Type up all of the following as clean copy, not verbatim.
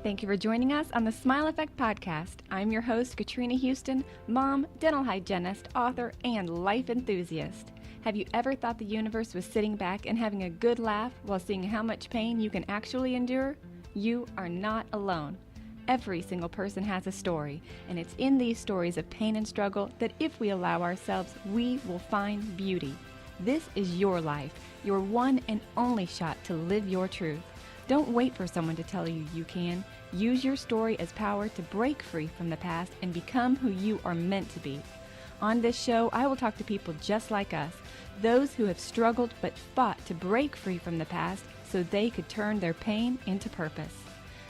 Thank you for joining us on the Smile Effect podcast. I'm your host, Katrina Houston, mom, dental hygienist, author, and life enthusiast. Have you ever thought the universe was sitting back and having a good laugh while seeing how much pain you can actually endure? You are not alone. Every single person has a story, and it's in these stories of pain and struggle that if we allow ourselves, we will find beauty. This is your life, your one and only shot to live your truth. Don't wait for someone to tell you you can. Use your story as power to break free from the past and become who you are meant to be. On this show, I will talk to people just like us, those who have struggled but fought to break free from the past so they could turn their pain into purpose.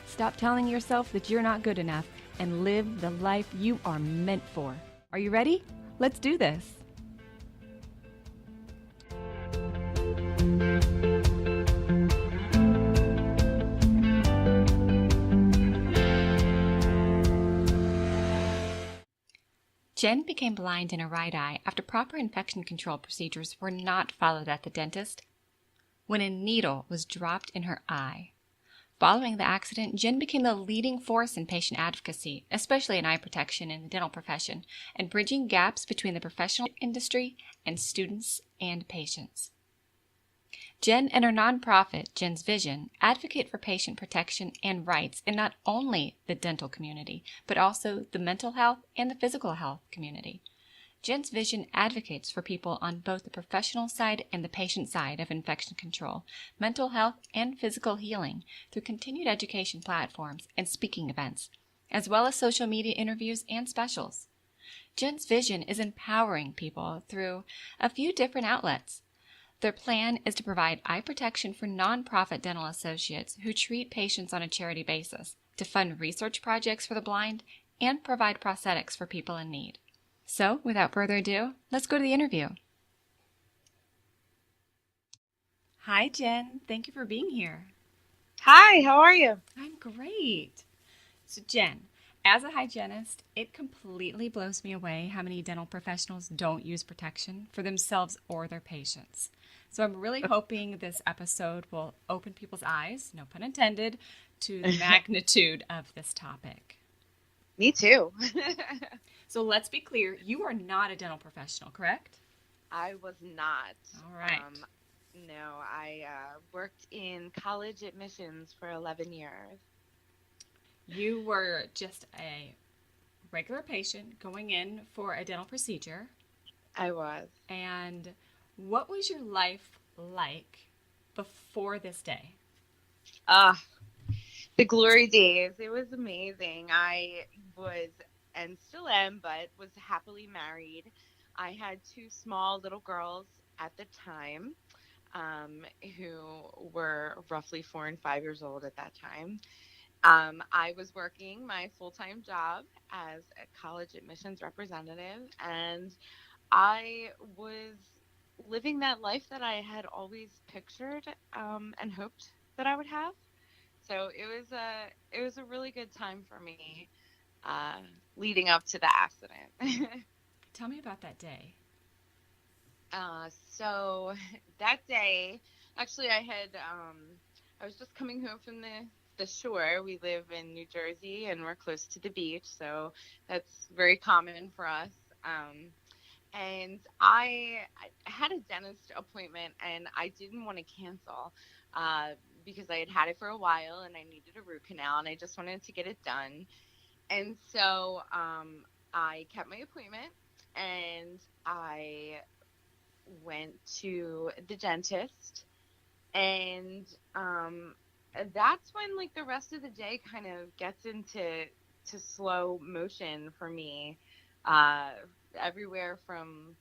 Stop telling yourself that you're not good enough and live the life you are meant for. Are you ready? Let's do this. Jenn became blind in her right eye after proper infection control procedures were not followed at the dentist when a needle was dropped in her eye. Following the accident, Jenn became the leading force in patient advocacy, especially in eye protection in the dental profession, and bridging gaps between the professional industry and students and patients. Jenn and her nonprofit, Jenn's Vision, advocate for patient protection and rights in not only the dental community, but also the mental health and the physical health community. Jenn's Vision advocates for people on both the professional side and the patient side of infection control, mental health, and physical healing through continued education platforms and speaking events, as well as social media interviews and specials. Jenn's Vision is empowering people through a few different outlets. Their plan is to provide eye protection for nonprofit dental associates who treat patients on a charity basis, to fund research projects for the blind, and provide prosthetics for people in need. So, without further ado, let's go to the interview. Hi, Jenn. Thank you for being here. Hi, how are you? I'm great. So, Jenn, as a hygienist, it completely blows me away how many dental professionals don't use protection for themselves or their patients. So I'm really hoping this episode will open people's eyes, no pun intended, to the magnitude of this topic. Me too. So let's be clear, you are not a dental professional, correct? I was not. All right. No, I worked in college admissions for 11 years. You were just a regular patient going in for a dental procedure. I was. And what was your life like before this day? The glory days. It was amazing. I was, and still am, but was happily married. I had two small little girls at the time, who were roughly 4 and 5 years old at that time. I was working my full-time job as a college admissions representative, and I was living that life that I had always pictured and hoped that I would have. So it was a really good time for me leading up to the accident. Tell me about that day. So that day, actually, I was just coming home from the shore. We live in New Jersey and we're close to the beach, so that's very common for us. And I had a dentist appointment and I didn't want to cancel because I had had it for a while and I needed a root canal and I just wanted to get it done. And so I kept my appointment and I went to the dentist, and that's when like the rest of the day kind of gets into slow motion for me. Everywhere from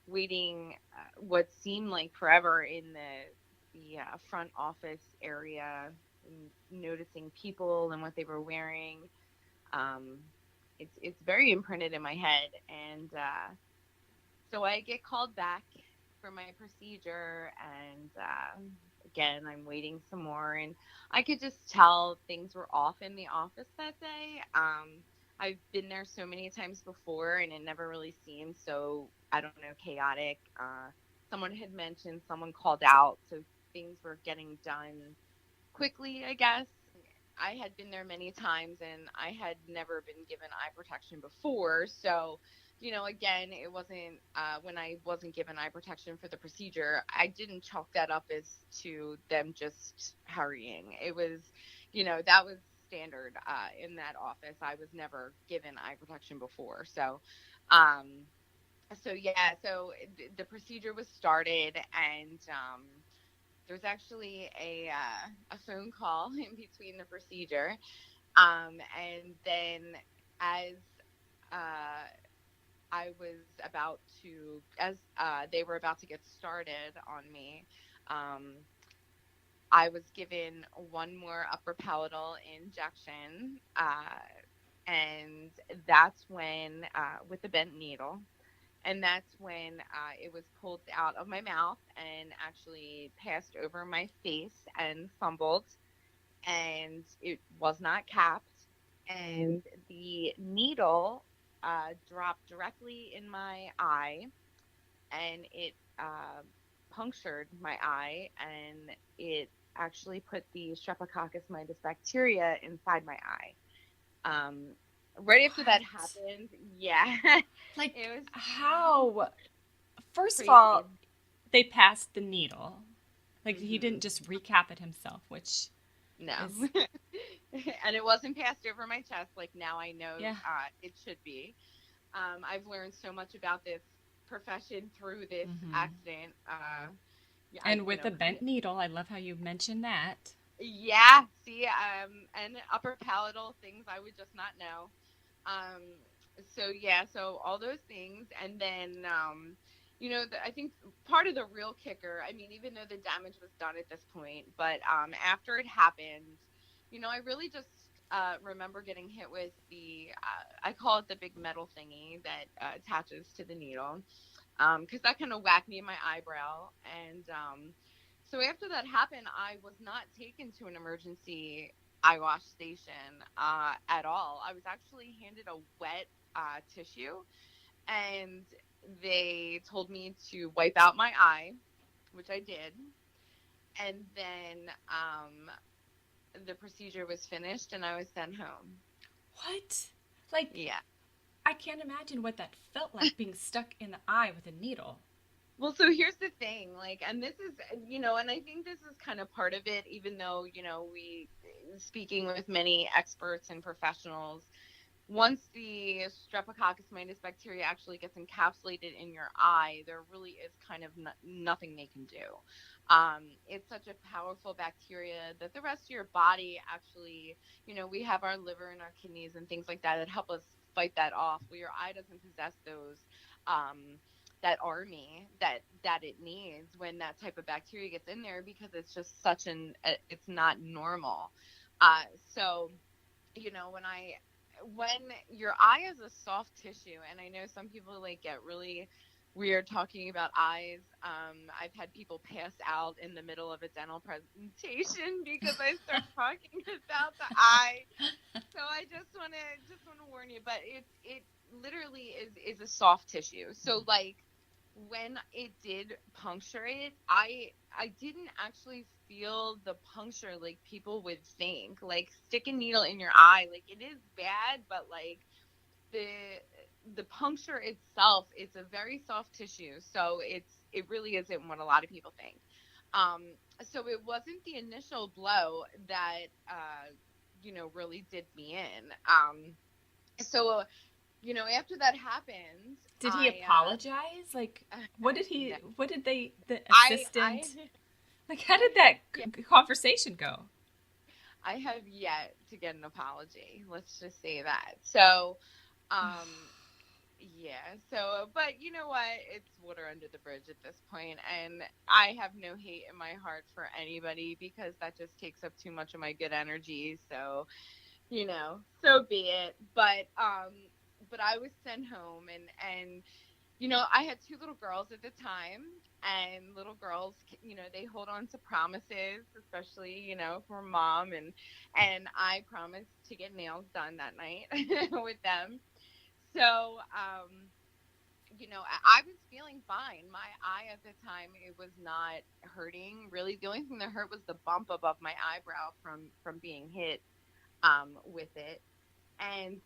waiting what seemed like forever in the front office area, and noticing people and what they were wearing. It's very imprinted in my head, and so I get called back for my procedure, and again I'm waiting some more, and I could just tell things were off in the office that day. I've been there so many times before and it never really seemed so, I don't know, chaotic. Someone had mentioned someone called out, so things were getting done quickly, I guess. I had been there many times and I had never been given eye protection before. So, again, it wasn't when I wasn't given eye protection for the procedure, I didn't chalk that up as to them just hurrying. It was, that was standard in that office. I was never given eye protection before. Um, so the procedure was started, and there's actually a phone call in between the procedure, and then as uh, I was about to, as they were about to get started on me, um, I was given one more upper palatal injection, and that's when, with the bent needle, and that's when it was pulled out of my mouth and actually passed over my face and fumbled, and it was not capped, and the needle dropped directly in my eye, and it punctured my eye, and it actually put the Streptococcus mitis bacteria inside my eye. Right after that What? happened, yeah, Like, it was how? First of crazy. all, they passed the needle. Like, he didn't Hmm. just recap it himself, which No. is, And it wasn't passed over my chest like now I know yeah. it should be. I've learned so much about this profession through this Hmm. accident. Yeah, And with a bent needle, I love how you mentioned that. yeah, see, and upper palatal things I would just not know. Um, so yeah, so all those things, and then I think part of the real kicker. I mean, even though the damage was done at this point, but after it happened, I really just remember getting hit with the I call it the big metal thingy that attaches to the needle, because that kind of whacked me in my eyebrow. And so after that happened, I was not taken to an emergency eye wash station at all. I was actually handed a wet tissue, and they told me to wipe out my eye, which I did. And then the procedure was finished, and I was sent home. What? Like, Yeah. I can't imagine what that felt like being stuck in the eye with a needle. Well, so here's the thing, like, and this is, and I think this is kind of part of it, even though, speaking with many experts and professionals, once the Streptococcus mitis bacteria actually gets encapsulated in your eye, there really is kind of nothing they can do. It's such a powerful bacteria that the rest of your body actually, we have our liver and our kidneys and things like that that help us fight that off. Well, your eye doesn't possess those. That army that it needs when that type of bacteria gets in there, because it's just it's not normal. uh so when your eye is a soft tissue, and I know some people like get really weird talking about eyes. I've had people pass out in the middle of a dental presentation because I start talking about the eye. So I just want to warn you, but it literally is a soft tissue. So like when it did puncture it, I didn't actually feel the puncture like people would think. Like stick a needle in your eye, like it is bad, but like the the puncture itself is a very soft tissue, so it really isn't what a lot of people think. Um, so it wasn't the initial blow that really did me in. So after that happened, Did he apologize? Like, what did no, the I assistant, like, how did that yeah, conversation go? I have yet to get an apology. Let's just say that. So, um, yeah. So, but you know what? It's water under the bridge at this point, and I have no hate in my heart for anybody because that just takes up too much of my good energy. So, so be it. But I was sent home, and I had two little girls at the time, and little girls, they hold on to promises, especially, for mom, and I promised to get nails done that night with them. So, I was feeling fine. My eye at the time, it was not hurting really. The only thing that hurt was the bump above my eyebrow from being hit. with it. And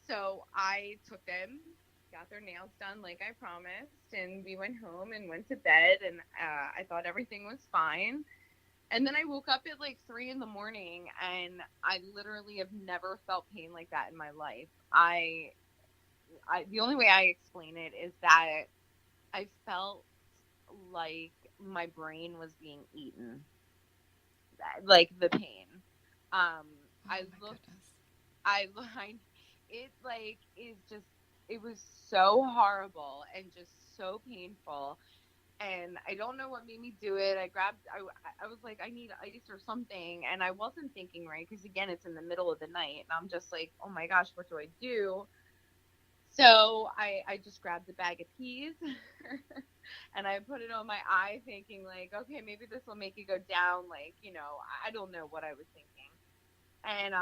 so I took them, got their nails done like I promised, and we went home and went to bed. And I thought everything was fine. And then I woke up at like 3 in the morning, and I literally have never felt pain like that in my life. The only way I explain it is that I felt like my brain was being eaten, like the pain. Um, Oh I my looked, goodness. I it like is just, it was so horrible and just so painful. And I don't know what made me do it. I was like, I need ice or something. And I wasn't thinking right, because again, it's in the middle of the night. And I'm just like, oh my gosh, what do I do? So I just grabbed a bag of peas and I put it on my eye, thinking like, okay, maybe this will make it go down. Like, I don't know what I was thinking. And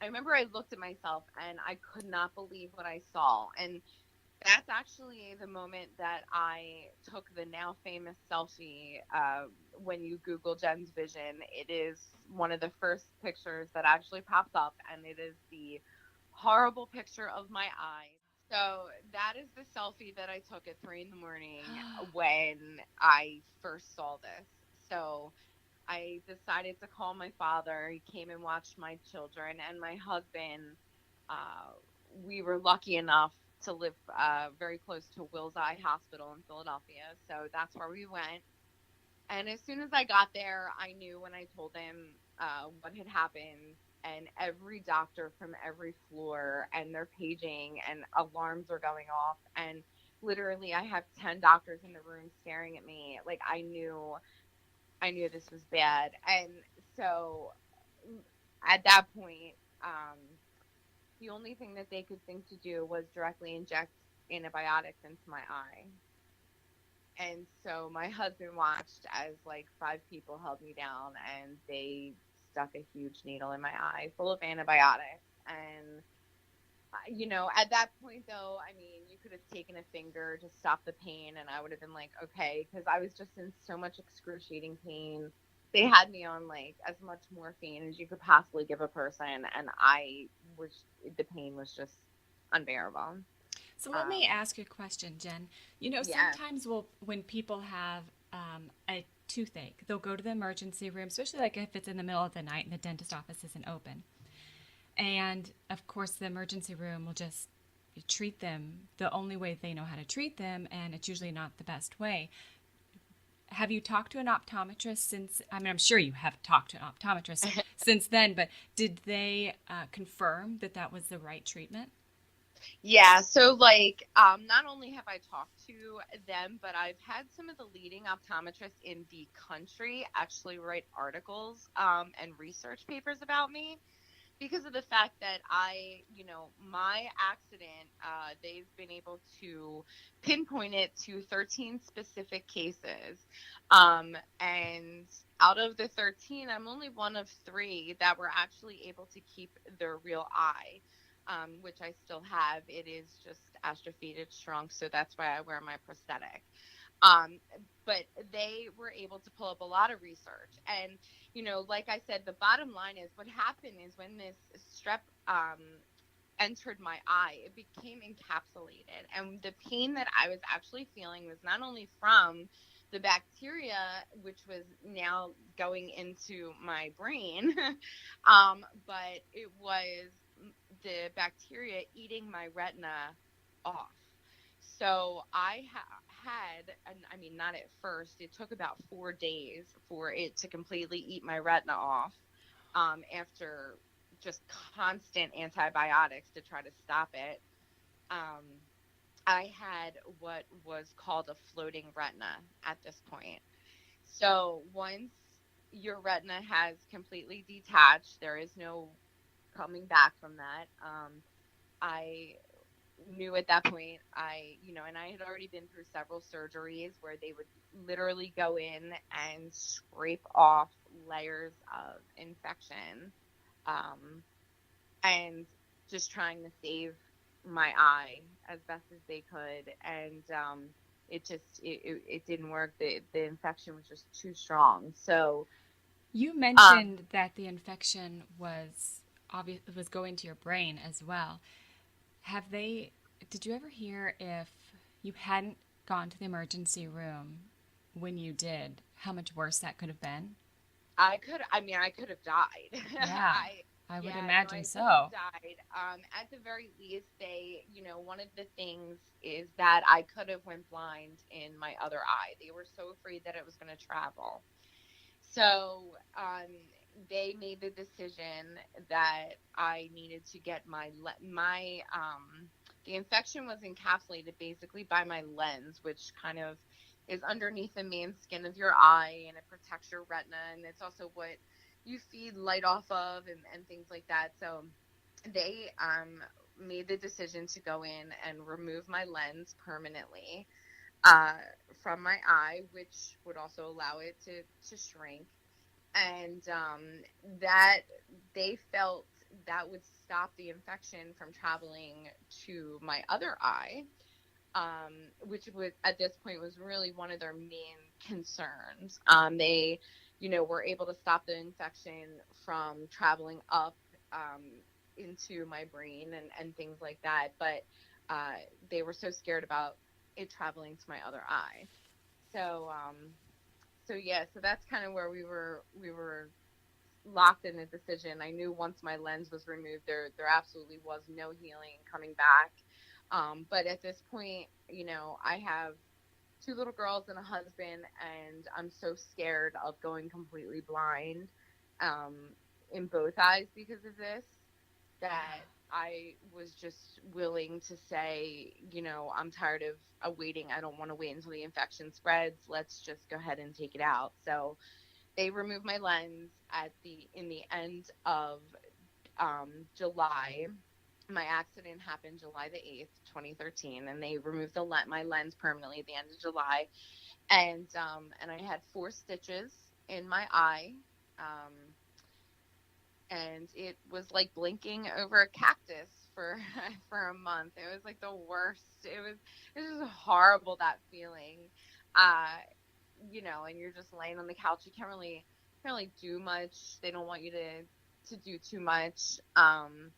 I remember I looked at myself and I could not believe what I saw. And that's actually the moment that I took the now famous selfie. When you Google Jenn's vision, it is one of the first pictures that actually pops up, and it is the horrible picture of my eye. So that is the selfie that I took at 3 in the morning when I first saw this. So I decided to call my father. He came and watched my children and my husband. Uh, we were lucky enough to live very close to Wills Eye Hospital in Philadelphia. So that's where we went. And as soon as I got there, I knew when I told him what had happened. And every doctor from every floor, and they're paging, and alarms are going off. And literally, I have 10 doctors in the room staring at me. Like, I knew this was bad. And so at that point, the only thing that they could think to do was directly inject antibiotics into my eye. And so my husband watched as like five people held me down and they stuck a huge needle in my eye full of antibiotics. And at that point, though, I mean, you could have taken a finger to stop the pain, and I would have been like, okay, because I was just in so much excruciating pain. They had me on like as much morphine as you could possibly give a person, and the pain was just unbearable. So let me Um, ask you a question, Jen. yeah, Sometimes when people have a toothache, they'll go to the emergency room, especially like if it's in the middle of the night and the dentist office isn't open. And of course, the emergency room will just treat them the only way they know how to treat them, and it's usually not the best way. Have you talked to an optometrist since? I mean, I'm sure you have talked to an optometrist since then, but did they confirm that that was the right treatment? yeah. So like, not only have I talked to them, but I've had some of the leading optometrists in the country actually write articles and research papers about me, because of the fact that my accident, they've been able to pinpoint it to 13 specific cases. And out of the 13, I'm only one of three that were actually able to keep their real eye. Which I still have. It is just atrophied, it's shrunk, so that's why I wear my prosthetic. Um, but they were able to pull up a lot of research. And, like I said, the bottom line is what happened is when this strep entered my eye, it became encapsulated. And the pain that I was actually feeling was not only from the bacteria, which was now going into my brain, but it was the bacteria eating my retina off. So had, and I mean, not at first, it took about 4 days for it to completely eat my retina off, after just constant antibiotics to try to stop it. Um, I had what was called a floating retina at this point. So once your retina has completely detached, there is no coming back from that. I knew at that point, and I had already been through several surgeries where they would literally go in and scrape off layers of infection, um, and just trying to save my eye as best as they could. And it didn't work. The infection was just too strong. So You mentioned that the infection was was going to your brain as well. Have they did you ever hear if you hadn't gone to the emergency room when you did, how much worse that could have been? I could have died. Yeah, I would Yeah, no, imagine I could have so. died. At the very least, one of the things is that I could have went blind in my other eye. They were so afraid that it was going to travel. So, they made the decision that I needed to get the infection was encapsulated basically by my lens, which kind of is underneath the main skin of your eye, and it protects your retina, and it's also what you feed light off of, and things like that. So they made the decision to go in and remove my lens permanently uh, from my eye, which would also allow it to shrink. And that they felt that would stop the infection from traveling to my other eye, which was at this point was really one of their main concerns. They, were able to stop the infection from traveling up um, into my brain and things like that, but uh, they were so scared about it traveling to my other eye. So, so that's kind of where we were locked in a decision. I knew once my lens was removed, there absolutely was no healing coming back. But at this point, I have two little girls and a husband, and I'm so scared of going completely blind um, in both eyes because of this, that I was just willing to say, I'm tired of waiting. I don't want to wait until the infection spreads. Let's just go ahead and take it out. So they removed my lens at the in the end of July. My accident happened July the 8th, 2013, and they removed my lens permanently at the end of July. And I had 4 stitches in my eye. Um, and it was like blinking over a cactus for for a month. It was like the worst. It was just horrible, that feeling. Uh and you're just laying on the couch. You can't really do much. They don't want you to do too much. And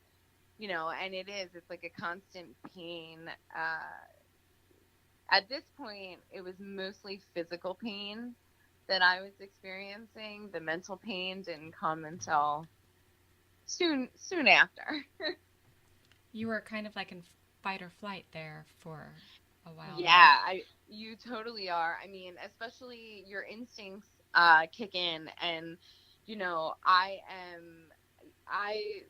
it's like a constant pain. At this point, it was mostly physical pain that I was experiencing. The mental pain didn't come until soon after. You were kind of like in fight or flight there for a while, right? Yeah, you totally are. I mean, especially your instincts kick in, and I am I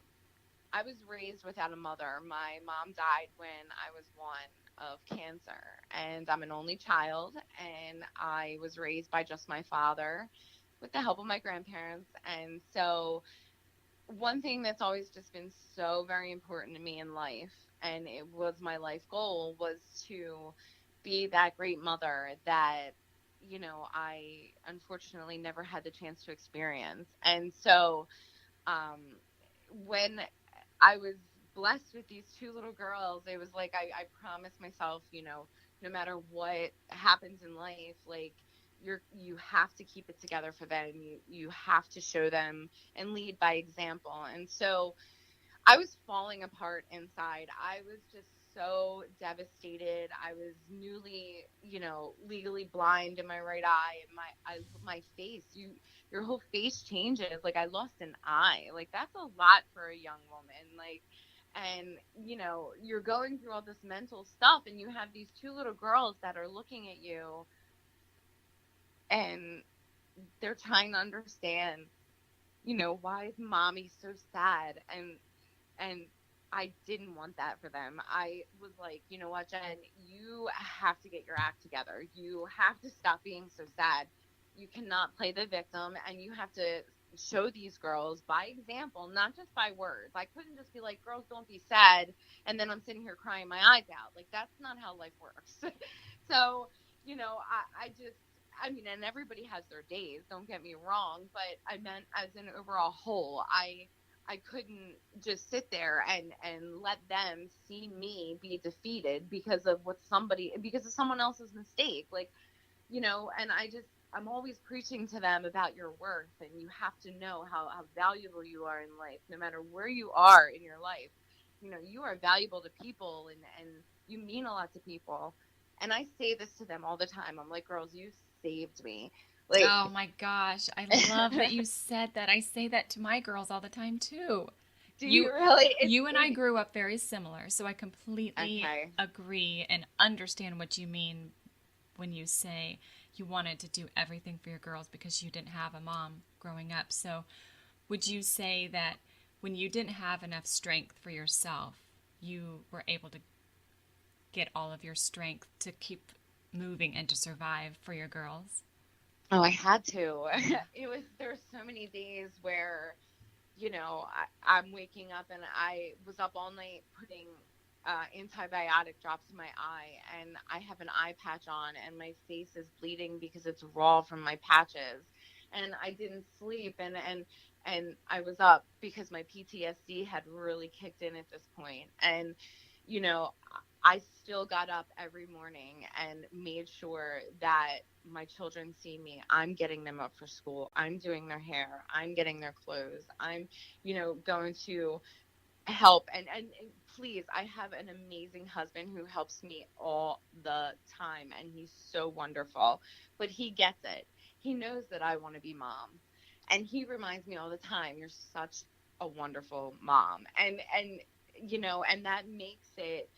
I was raised without a mother. My mom died when I was 1 of cancer, and I'm an only child, and I was raised by just my father with the help of my grandparents. And so one thing that's always just been so very important to me in life, and it was my life goal, was to be that great mother that I unfortunately never had the chance to experience. And so um when I was blessed with these 2 little girls, it was like I promised myself, no matter what happens in life, like you have to keep it together for them. You have to show them and lead by example. And so I was falling apart inside. I was just so devastated. I was newly, legally blind in my right eye, and my face, your whole face changes. Like, I lost an eye. Like, that's a lot for a young woman. Like, and you're going through all this mental stuff, and you have these 2 little girls that are looking at you, and they're trying to understand, why is mommy so sad? And I didn't want that for them. I was like, you know what, Jen, you have to get your act together. You have to stop being so sad. You cannot play the victim, and you have to show these girls by example, not just by words. I couldn't just be like, girls, don't be sad, and then I'm sitting here crying my eyes out. Like, that's not how life works. So, I mean, and everybody has their days, don't get me wrong, but I meant as an overall whole. I couldn't just sit there and let them see me be defeated because of someone else's mistake. Like, and I just I'm always preaching to them about your worth, and you have to know how valuable you are in life, no matter where you are in your life. You are valuable to people, and you mean a lot to people. And I say this to them all the time. I'm like, girls, you saved me. Oh Like, my gosh, I love that you said that. I say that to my girls all the time too. do You you really? you and I grew up very similar, so I completely Okay. agree and understand what you mean when you say you wanted to do everything for your girls because you didn't have a mom growing up. So, would you say that when you didn't have enough strength for yourself, you were able to get all of your strength to keep moving and to survive for your girls? Oh, I had to. Yeah. There's so many days where, I'm waking up and I was up all night putting antibiotic drops in my eye, and I have an eye patch on, and my face is bleeding because it's raw from my patches, and I didn't sleep, and I was up because my PTSD had really kicked in at this point, and you know, I still got up every morning and made sure that my children see me. I'm getting them up for school. I'm doing their hair. I'm getting their clothes. I'm, going to help. And please, I have an amazing husband who helps me all the time, and he's so wonderful. But he gets it. He knows that I want to be mom. And he reminds me all the time, you're such a wonderful mom. And that makes it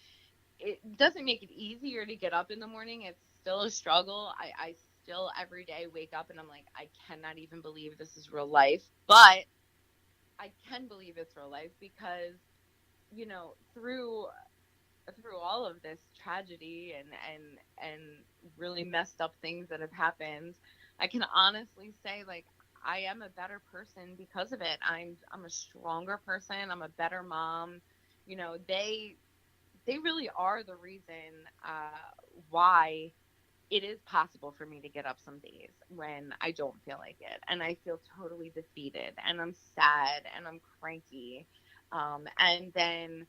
doesn't make it easier to get up in the morning. It's still a struggle. I still every day wake up and I'm like, I cannot even believe this is real life. But I can believe it's real life because, through all of this tragedy and really messed up things that have happened, I can honestly say, like, I am a better person because of it. I'm a stronger person. I'm a better mom. They really are the reason why it is possible for me to get up some days when I don't feel like it and I feel totally defeated and I'm sad and I'm cranky. And then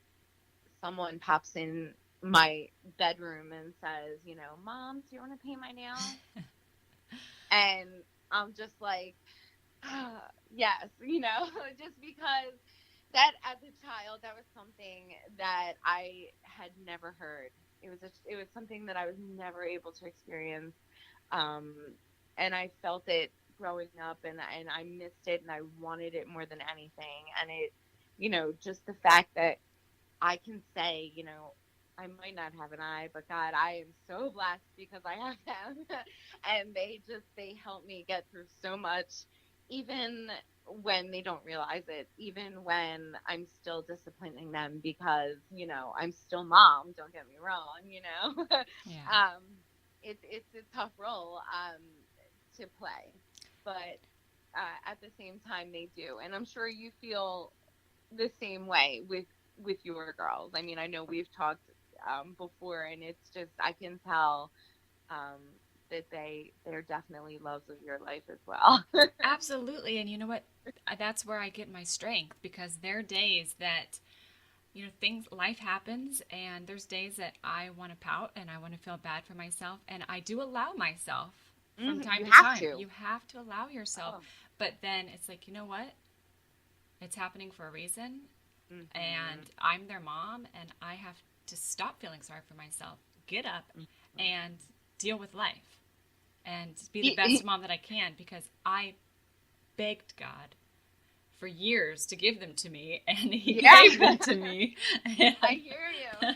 someone pops in my bedroom and says, Mom, do you want to paint my nails? And I'm just like, yes, just because that as a child, that was something that I had never heard. It was something that I was never able to experience, um, and I felt it growing up, and I missed it, and I wanted it more than anything. And just the fact that I can say, I might not have an eye, but God, I am so blessed because I have them. And they help me get through so much, even when they don't realize it, even when I'm still disciplining them because, I'm still mom, don't get me wrong. Yeah. um, it's a tough role to play, but at the same time, they do. And I'm sure you feel the same way with your girls. I mean, I know we've talked before, and it's just I can tell um, that they're definitely loves of your life as well. Absolutely. And you know what? That's where I get my strength because there are days that, life happens, and there's days that I want to pout and I want to feel bad for myself. And I do allow myself from time You to have time. to. You have to allow yourself. Oh. But then it's like, you know what? It's happening for a reason. And Hmm. I'm their mom, and I have to stop feeling sorry for myself, get up, and deal with life and be the best mom that I can because I begged God for years to give them to me, and He Yeah, gave them to me, I and hear you.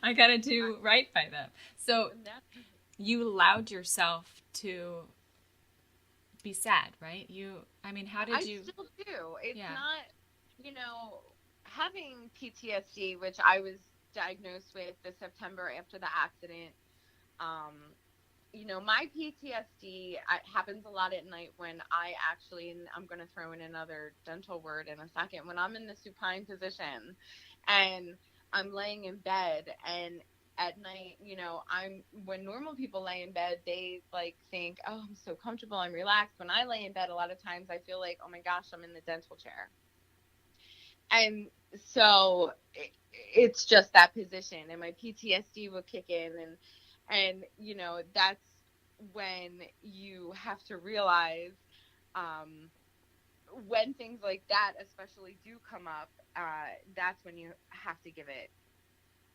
I got to do right by them. So No, you allowed yourself to be sad, right? I mean, how did I you? still do. It's Yeah. not, you know, having PTSD, which I was diagnosed with the September after the accident. Um, my PTSD happens a lot at night when I actually, and I'm going to throw in another dental word in a second, when I'm in the supine position and I'm laying in bed and at night, when normal people lay in bed, they like think, oh, I'm so comfortable, I'm relaxed. When I lay in bed, a lot of times I feel like, oh my gosh, I'm in the dental chair. And so it's just that position and my PTSD will kick in and that's when you have to realize, um, when things like that especially do come up, that's when you have to give it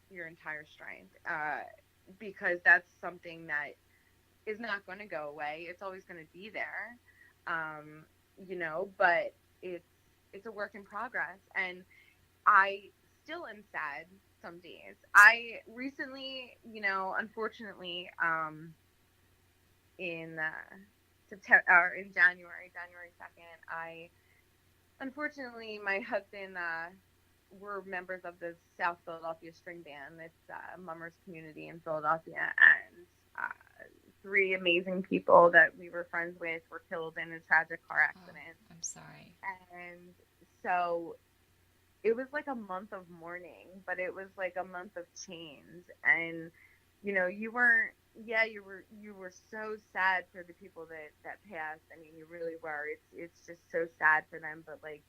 your entire strength, because that's something that is not going to go away. It's always going to be there, um, but it's it's a work in progress, and I still am sad some days. I recently, unfortunately, in September or in January 2nd, I unfortunately my husband, were members of the South Philadelphia String Band. It's Mummers Community in Philadelphia, and three amazing people that we were friends with were killed in a tragic car Oh, accident. I'm sorry. And so it was like a month of mourning, but it was like a month of change. And you weren't, yeah, you were so sad for the people that passed. I mean, you really were. It's just so sad for them, but like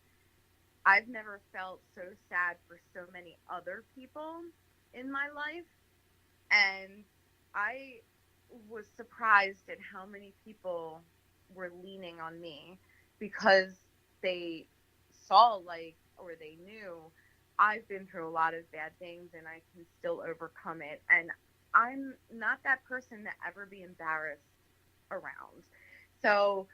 I've never felt so sad for so many other people in my life. And I was surprised at how many people were leaning on me because they saw, like, or they knew I've been through a lot of bad things and I can still overcome it. And I'm not that person to ever be embarrassed around. So,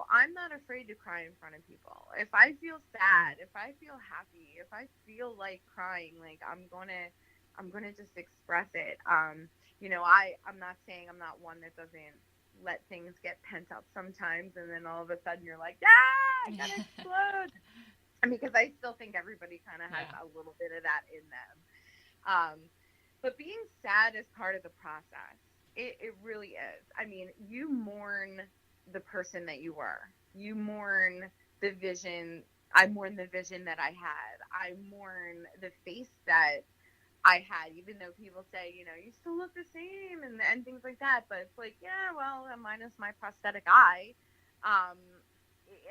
I'm not afraid to cry in front of people. If I feel sad, if I feel happy, if I feel like crying, like I'm gonna just express it. I'm not saying I'm not one that doesn't let things get pent up sometimes, and then all of a sudden you're like, I gotta explode. I mean, because I still think everybody kind of has Yeah. a little bit of that in them. But being sad is part of the process. It really is. I mean, you mourn the person that you were. You mourn the vision. I mourn the vision that I had. I mourn the face that I had, even though people say, you still look the same and things like that. But it's like, yeah, well, minus my prosthetic eye. Um,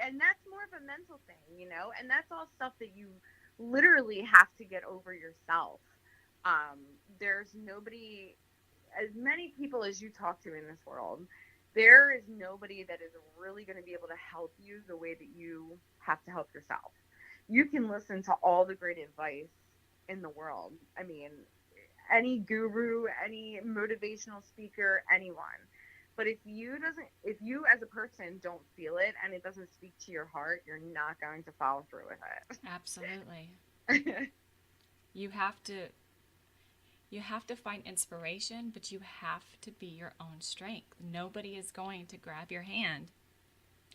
and that's more of a mental thing, and that's all stuff that you literally have to get over yourself. There's nobody, as many people as you talk to in this world, there is nobody that is really going to be able to help you the way that you have to help yourself. You can listen to all the great advice in the world. I mean, any guru, any motivational speaker, anyone. But if you as a person don't feel it and it doesn't speak to your heart, you're not going to follow through Absolutely. with it. You have to you have to find inspiration, but you have to be your own strength. Nobody is going to grab your hand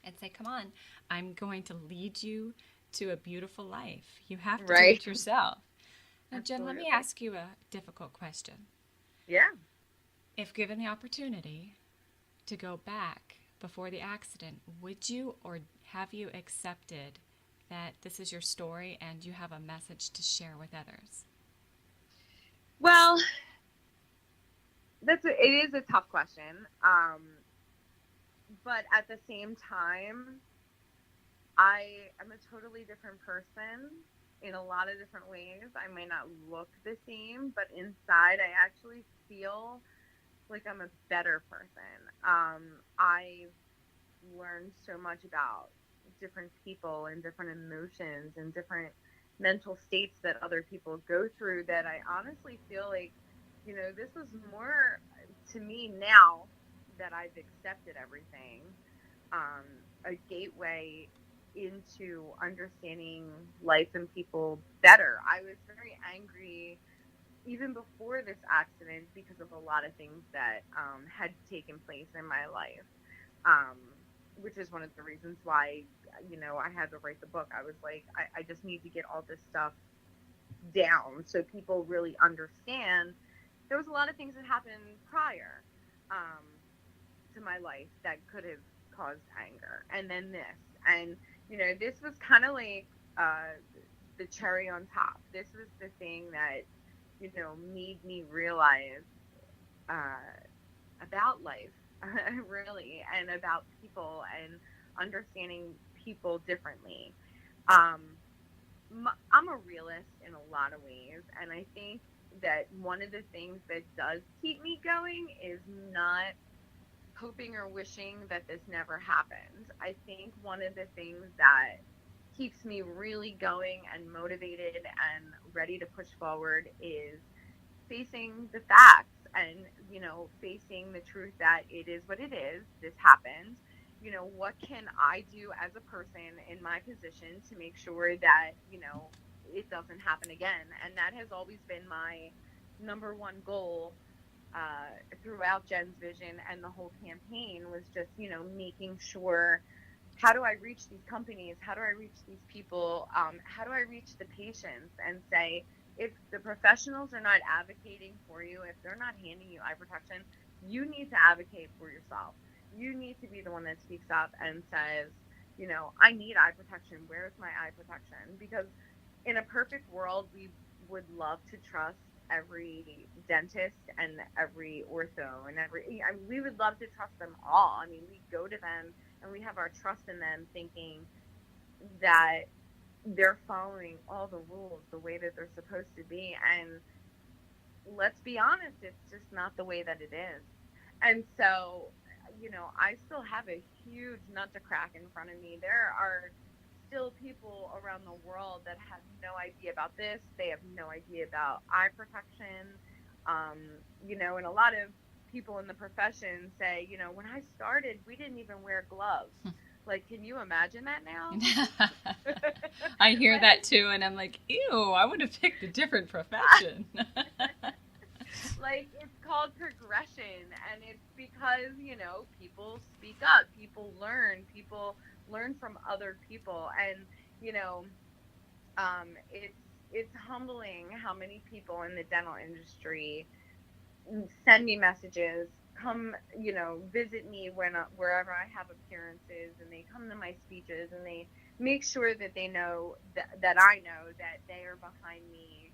and say, "Come on, I'm going to lead you to a beautiful life." You have to do Right. it yourself. Now, Jen, let me Absolutely. ask you a difficult question. Yeah. If given the opportunity to go back before the accident, would you or have you accepted that this is your story and you have a message to share with others? Well, it is a tough question. But at the same time, I am a totally different person in a lot of different ways. I may not look the same, but inside I actually feel like I'm a better person. I've learned so much about different people and different emotions and different mental states that other people go through that I honestly feel like, this was more to me now that I've accepted everything, a gateway into understanding life and people better. I was very angry even before this accident because of a lot of things that had taken place in my life, um, which is one of the reasons why, I had to write the book. I was like, I just need to get all this stuff down so people really understand. There was a lot of things that happened prior, um, to my life that could have caused anger, and then this, and this was kind of like, uh, the cherry on top. This was the thing that made me realize, uh, about life, really, and about people and understanding people differently. Um, I'm a realist in a lot of ways, and I think that one of the things that does keep me going is not hoping or wishing that this never happened. I think one of the things that keeps me really going and motivated and ready to push forward is facing the facts and, facing the truth that it is what it is. This happened. What can I do as a person in my position to make sure that, it doesn't happen again? And that has always been my number one goal throughout Jenn's vision and the whole campaign was just, making sure, how do I reach these companies? How do I reach these people? How do I reach the patients and say, if the professionals are not advocating for you, if they're not handing you eye protection, you need to advocate for yourself. You need to be the one that speaks up and says, I need eye protection. Where's my eye protection? Because in a perfect world, we would love to trust every dentist and every ortho and we would love to trust them all. I mean, we go to them and we have our trust in them thinking that they're following all the rules the way that they're supposed to be. And let's be honest, it's just not the way that it is. And so, I still have a huge nut to crack in front of me. There are still people around the world that have no idea about this. They have no idea about eye protection. And a lot of people in the profession say, when I started, we didn't even wear gloves. Like, can you imagine that now? I hear that too, and I'm like, ew, I would have picked a different profession. Like, it's called progression, and it's because, people speak up, people learn from other people, and, it's humbling how many people in the dental industry send me messages, come, visit me wherever I have appearances, and they come to my speeches, and they make sure that they know that I know that they are behind me,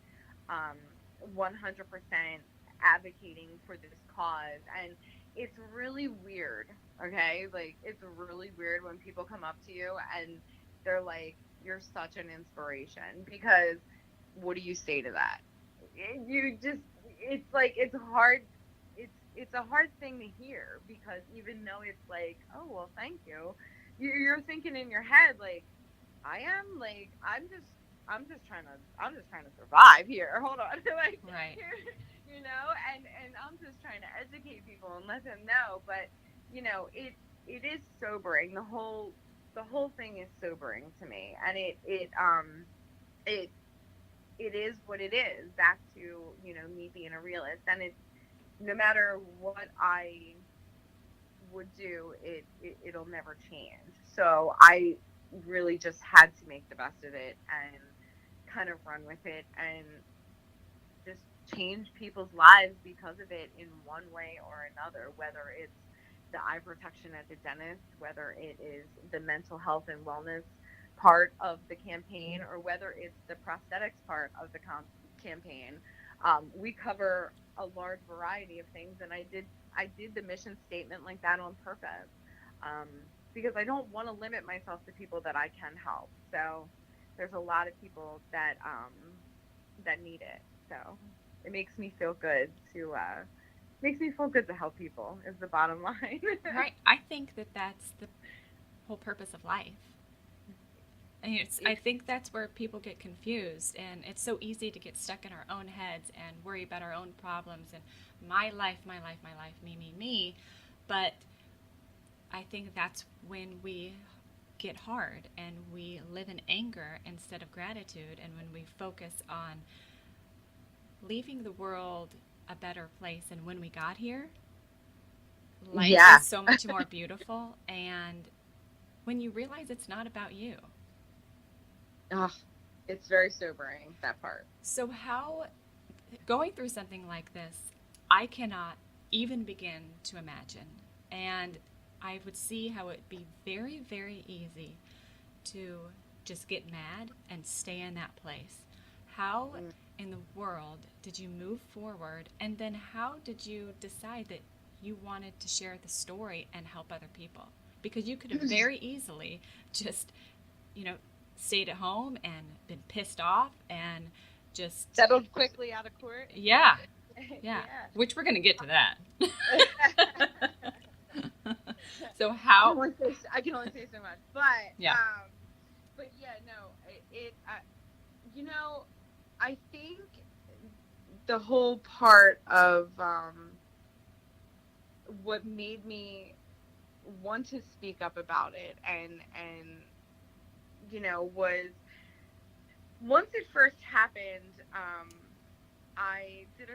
100% advocating for this cause. And it's really weird, okay? Like, it's really weird when people come up to you and they're like, you're such an inspiration, because what do you say to that? It's like, it's hard. It's a hard thing to hear, because even though it's like, oh, well, thank you, you're thinking in your head, like, I am, like, I'm just trying to survive here. Hold on. Like, right. And I'm just trying to educate people and let them know. But, it is sobering. The whole thing is sobering to me. And it is what it is. Back to, me being a realist. And it's, no matter what I would do, it'll never change. So I really just had to make the best of it and kind of run with it and just change people's lives because of it in one way or another, whether it's the eye protection at the dentist, whether it is the mental health and wellness part of the campaign, or whether it's the prosthetics part of the campaign. We cover a large variety of things, and I did the mission statement like that on purpose, because I don't want to limit myself to people that I can help. So there's a lot of people that need it. So it makes me feel good to help people, is the bottom line. Right. I think that that's the whole purpose of life. And I think that's where people get confused, and it's so easy to get stuck in our own heads and worry about our own problems and my life, me. But I think that's when we get hard and we live in anger instead of gratitude, and when we focus on leaving the world a better place than when we got here. Life is so much more beautiful, and when you realize it's not about you. Oh, it's very sobering, that part. So how, going through something like this, I cannot even begin to imagine. And I would see how it'd be very, very easy to just get mad and stay in that place. How in the world did you move forward? And then how did you decide that you wanted to share the story and help other people? Because you could have very easily just, stayed at home and been pissed off and just settled quickly out of court. Yeah. Which we're going to get to that. So how? I can only say so much, but Yeah. yeah, no, you know, I think the whole part of what made me want to speak up about it and was once it first happened. I did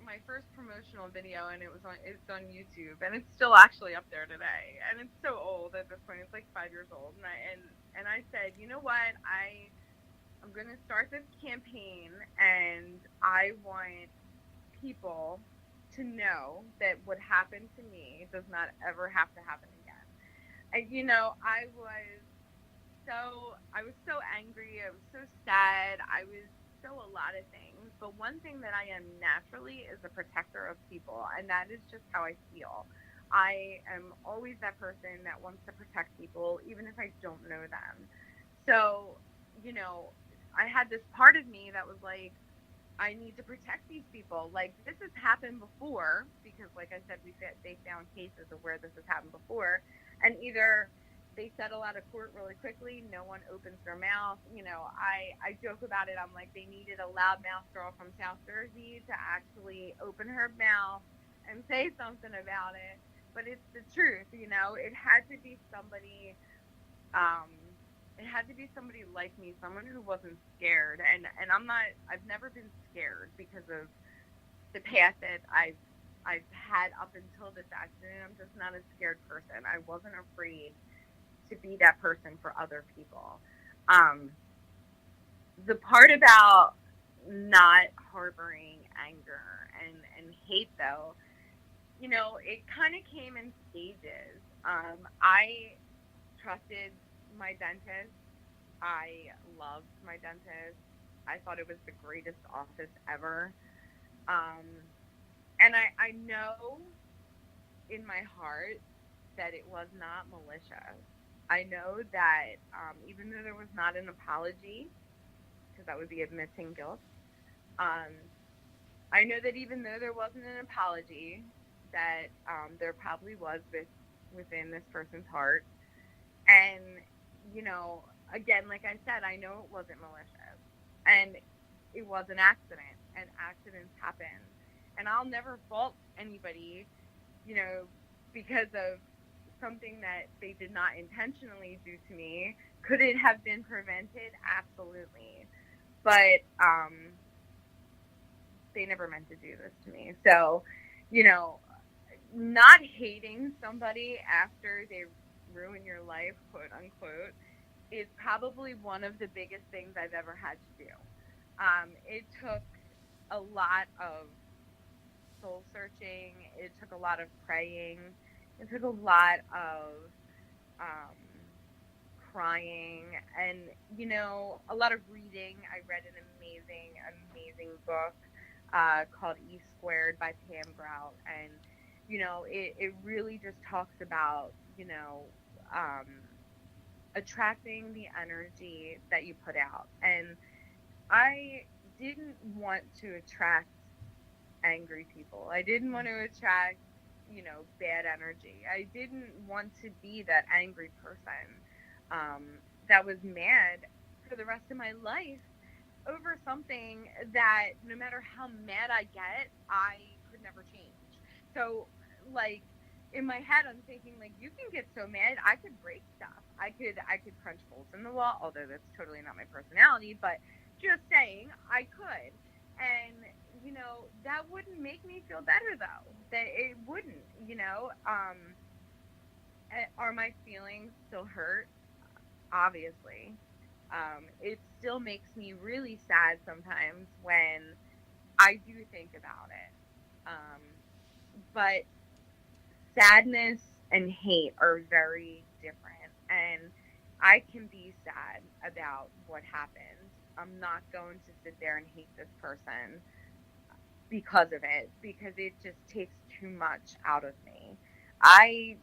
my first promotional video, and it's on YouTube, and it's still actually up there today. And it's so old at this point; it's like 5 years old. And I said, you know what, I'm going to start this campaign, and I want people to know that what happened to me does not ever have to happen again. And I was so angry. I was so sad. I was so a lot of things. But one thing that I am naturally is a protector of people, and that is just how I feel. I am always that person that wants to protect people, even if I don't know them. So, I had this part of me that was like, I need to protect these people. Like, this has happened before, because, like I said, they found cases of where this has happened before, and either they settle out of court really quickly, no one opens their mouth. I joke about it. I'm like, they needed a loudmouth girl from South Jersey to actually open her mouth and say something about it. But it's the truth. It had to be somebody. It had to be somebody like me, someone who wasn't scared. And I've never been scared because of the path that I've had up until this accident. I'm just not a scared person. I wasn't afraid to be that person for other people. The part about not harboring anger and hate, though, it kind of came in stages. I trusted my dentist. I loved my dentist. I thought it was the greatest office ever. And I know in my heart that it was not malicious. I know that even though there was not an apology, because that would be admitting guilt, I know that even though there wasn't an apology, that there probably was within this person's heart. And, again, like I said, I know it wasn't malicious. And it was an accident, and accidents happen. And I'll never fault anybody, you know, because of something that they did not intentionally do to me. Could it have been prevented? Absolutely. But they never meant to do this to me. So, not hating somebody after they ruin your life, quote unquote, is probably one of the biggest things I've ever had to do. It took a lot of soul searching. It took a lot of praying. It took a lot of um, crying and, a lot of reading. I read an amazing book called E Squared by Pam Grout. And, it really just talks about, um, attracting the energy that you put out. And I didn't want to attract angry people. I didn't want to attract, bad energy. I didn't want to be that angry person that was mad for the rest of my life over something that no matter how mad I get, I could never change. So, like, in my head, I'm thinking, like, you can get so mad, I could break stuff. I could punch holes in the wall, although that's totally not my personality, but just saying, I could. And, that wouldn't make me feel better, though. That it wouldn't, Are my feelings still hurt? Obviously. It still makes me really sad sometimes when I do think about it. But sadness and hate are very different. And I can be sad about what happened. I'm not going to sit there and hate this person because of it, because it just takes too much out of me. I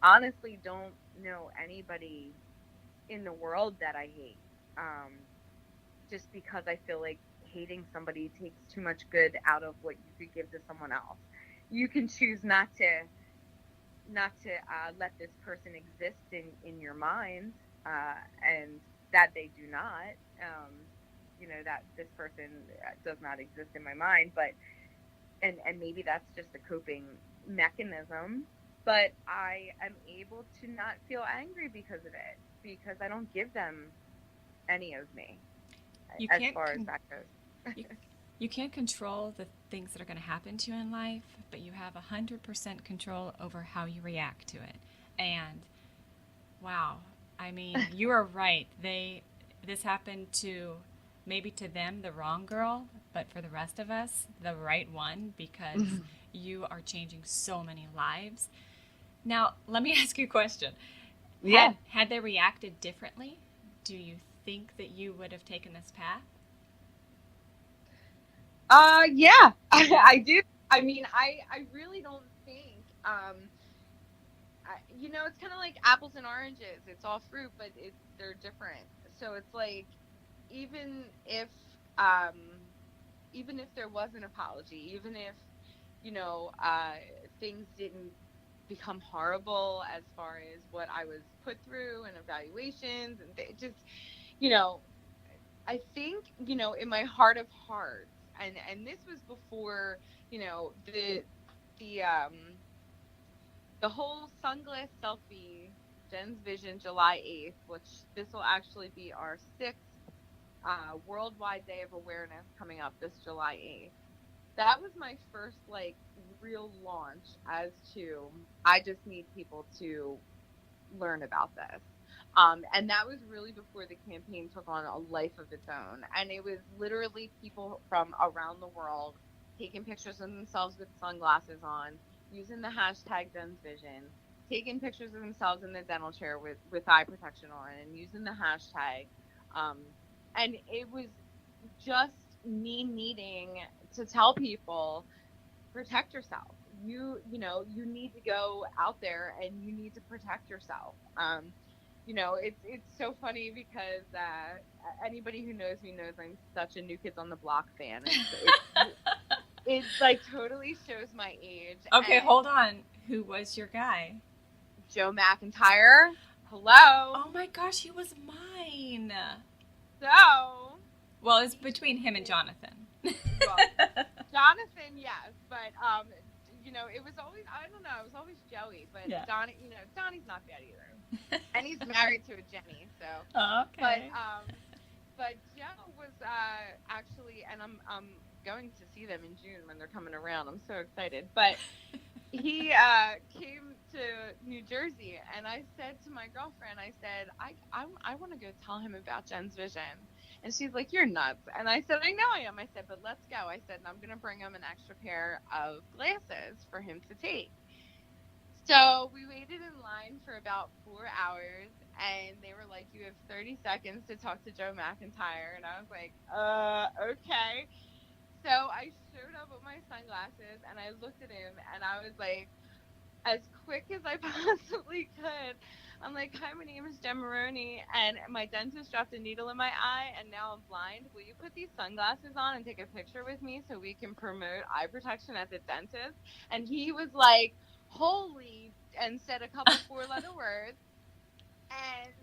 honestly don't know anybody in the world that I hate. Just because I feel like hating somebody takes too much good out of what you could give to someone else. You can choose not to, not to let this person exist in your mind, and that they do not. That this person does not exist in my mind, but and maybe that's just a coping mechanism. But I am able to not feel angry because of it, because I don't give them any of me, You as can't far as that goes. you, you can't control the things that are going to happen to you in life, but you have 100% control over how you react to it. And wow, I mean, you are right. This happened to maybe to them the wrong girl, but for the rest of us, the right one, because you are changing so many lives. Now, let me ask you a question. Yeah. Had they reacted differently, do you think that you would have taken this path? Yeah, I do. I mean, I really don't think, it's kind of like apples and oranges. It's all fruit, but they're different. So it's like, even if, um, even if there was an apology, even if, things didn't become horrible as far as what I was put through and evaluations and just, you know, I think, in my heart of hearts, and this was before, the the whole sunglass selfie, Jen's Vision, July 8th, which this will actually be our sixth worldwide day of awareness coming up this July 8th. That was my first like real launch as to, I just need people to learn about this. And that was really before the campaign took on a life of its own. And it was literally people from around the world taking pictures of themselves with sunglasses on, using the hashtag Jen's Vision, taking pictures of themselves in the dental chair with eye protection on, and using the hashtag. Um, and it was just me needing to tell people, protect yourself. You need to go out there and you need to protect yourself. It's so funny because anybody who knows me knows I'm such a New Kids on the Block fan. It like totally shows my age. Okay, And hold on. Who was your guy? Joe McIntyre, hello. Oh my gosh, he was mine. So Well, it's between him and Jonathan. well, Jonathan, yes, but it was always, I don't know, it was always Joey, but Yeah. Donnie's not bad either, and he's married to a Jenny, so. Okay. But Joe was actually, and I'm going to see them in June when they're coming around. I'm so excited, but he came to New Jersey, and I said to my girlfriend, I said, I want to go tell him about Jen's Vision. And she's like, you're nuts. And I said, I know I am. I said, but let's go. I said, and I'm going to bring him an extra pair of glasses for him to take. So we waited in line for about 4 hours, and they were like, you have 30 seconds to talk to Joe McIntyre. And I was like, okay. So I showed up with my sunglasses, and I looked at him, and I was like, as quick as I possibly could, I'm like, hi, my name is Jenn Morrone, and my dentist dropped a needle in my eye, and now I'm blind. Will you put these sunglasses on and take a picture with me so we can promote eye protection at the dentist? And he was like, holy, and said a couple four-letter words. And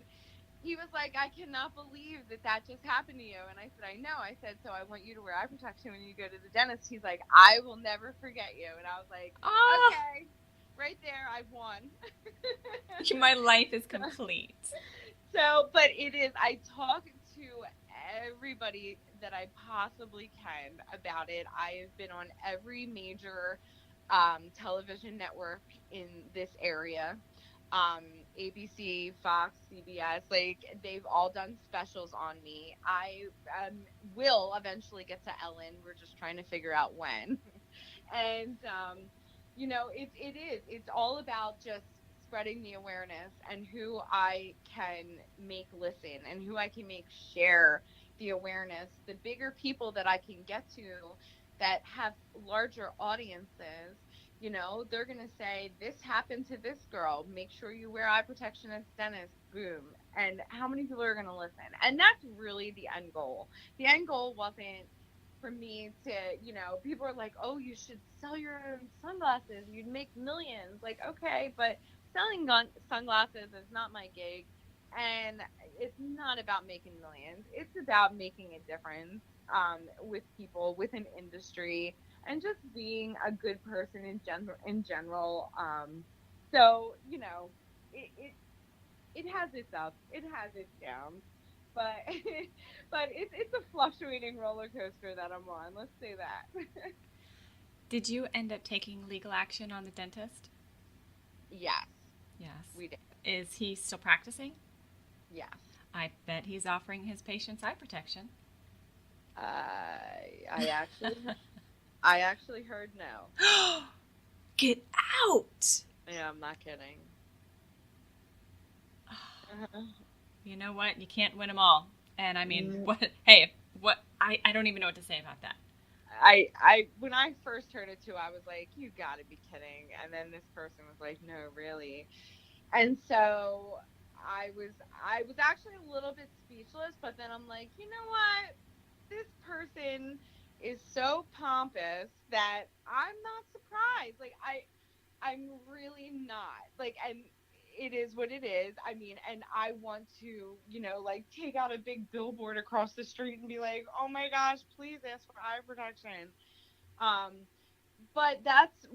he was like, I cannot believe that just happened to you. And I said, I know. I said, so I want you to wear eye protection when you go to the dentist. He's like, I will never forget you. And I was like, Ah, okay, right there, I've won. my life is complete. So, but it is, I talk to everybody that I possibly can about it. I have been on every major television network in this area. ABC, Fox, CBS, like they've all done specials on me. I will eventually get to Ellen. We're just trying to figure out when. And it's all about just spreading the awareness and who I can make listen and who I can make share the awareness. The bigger people that I can get to that have larger audiences, they're going to say, this happened to this girl, make sure you wear eye protection at the dentist, boom. And how many people are going to listen? And that's really the end goal. The end goal wasn't for me to, people are like, oh, you should sell your own sunglasses. You'd make millions. Like, okay, but selling sunglasses is not my gig. And it's not about making millions. It's about making a difference with people, with an industry, and just being a good person in general. So, it it has its ups, it has its downs, but but it's a fluctuating roller coaster that I'm on. Let's say that. Did you end up taking legal action on the dentist? Yes, Yes. we did. Is he still practicing? Yes. I bet he's offering his patients eye protection. I actually I actually heard no. Get out! Yeah, I'm not kidding. You know what? You can't win them all. And I mean, Mm, what? Hey, what? I don't even know what to say about that. I when I first heard it too, I was like, you got to be kidding. And then this person was like, no, really. And so I was actually a little bit speechless, but then I'm like, you know what? This person is so pompous that I'm not surprised. Like I'm really not. Like, and it is what it is. I mean, and I want to, like take out a big billboard across the street and be like, "Oh my gosh, please ask for eye protection." Um but that's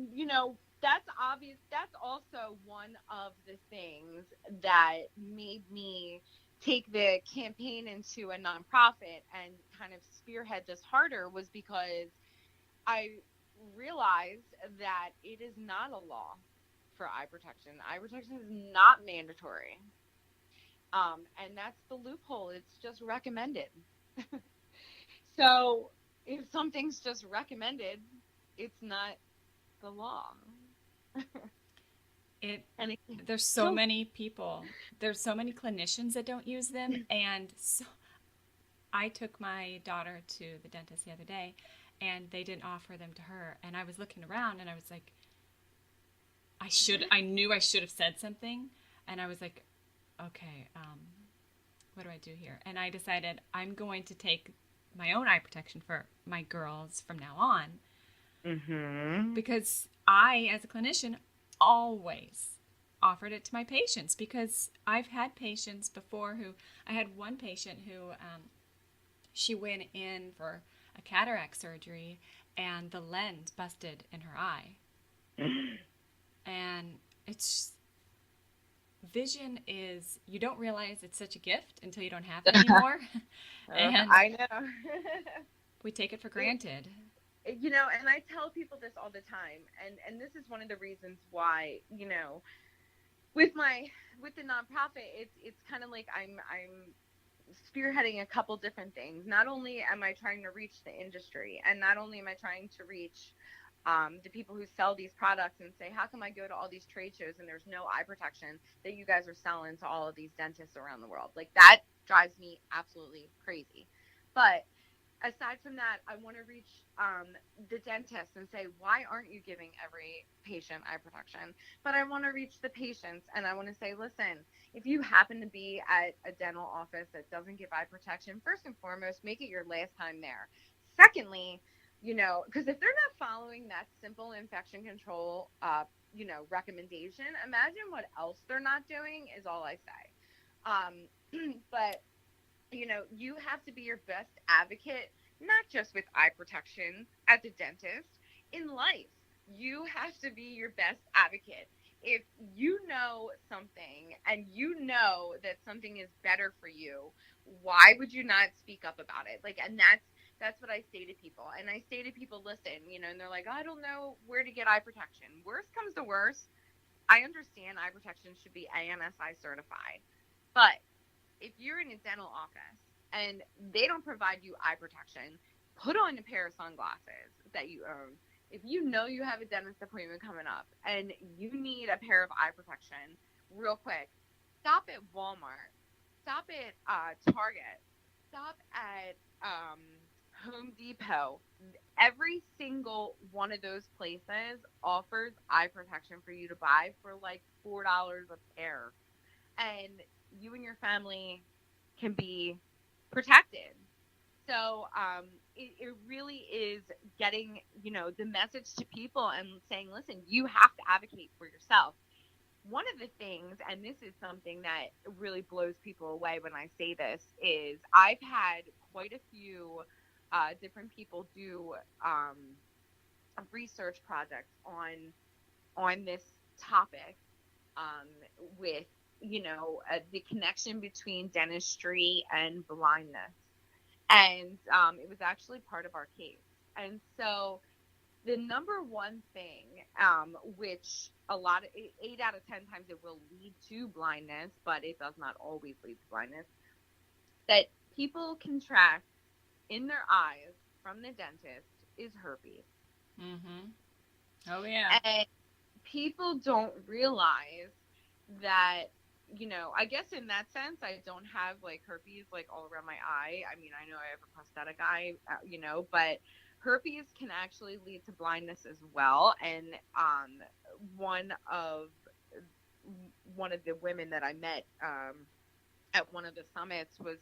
obvious. That's also one of the things that made me take the campaign into a nonprofit and kind of spearhead this harder, was because I realized that it is not a law for eye protection. Eye protection is not mandatory. And that's the loophole. It's just recommended. So if something's just recommended, it's not the law. It And it there's so kills. many people. There's so many clinicians that don't use them, and so I took my daughter to the dentist the other day, and they didn't offer them to her. And I was looking around, and I was like, I knew I should have said something, and I was like, okay, what do I do here? And I decided I'm going to take my own eye protection for my girls from now on, Mm-hmm. because I, as a clinician, always offered it to my patients, because I've had patients before who I had one patient who she went in for a cataract surgery and the lens busted in her eye. And it's vision is, you don't realize it's such a gift until you don't have it anymore. And I know. we take it for it, granted. and I tell people this all the time, and this is one of the reasons why, with my with the nonprofit, it's kind of like I'm spearheading a couple different things. Not only am I trying to reach the industry, and not only am I trying to reach the people who sell these products and say, how come I go to all these trade shows and there's no eye protection that you guys are selling to all of these dentists around the world? Like, that drives me absolutely crazy. But aside from that, I want to reach the dentist and say, why aren't you giving every patient eye protection? But I want to reach the patients and I want to say, listen, if you happen to be at a dental office that doesn't give eye protection, first and foremost, make it your last time there. Secondly, because if they're not following that simple infection control, recommendation, imagine what else they're not doing, is all I say. But you have to be your best advocate, not just with eye protection at the dentist, in life. You have to be your best advocate. If you know something and you know that something is better for you, why would you not speak up about it? Like, and that's what I say to people. And I say to people, listen, and they're like, I don't know where to get eye protection. Worst comes to worst, I understand eye protection should be ANSI certified. But if you're in a dental office and they don't provide you eye protection, put on a pair of sunglasses that you own. If you know you have a dentist appointment coming up and you need a pair of eye protection, real quick, stop at Walmart, stop at Target, stop at Home Depot. Every single one of those places offers eye protection for you to buy for like $4 a pair, and you and your family can be protected. So it really is getting, the message to people and saying, listen, you have to advocate for yourself. One of the things, and this is something that really blows people away when I say this, is I've had quite a few different people do research projects on this topic, um, with the connection between dentistry and blindness, and it was actually part of our case. And so the number one thing, which a lot of 8 out of 10 times it will lead to blindness, but it does not always lead to blindness, that people contract in their eyes from the dentist is herpes. Mm-hmm. Oh, yeah. And people don't realize that, I guess in that sense, I don't have like herpes like all around my eye. I mean, I know I have a prosthetic eye, but herpes can actually lead to blindness as well. And one of one of the women that I met at one of the summits was,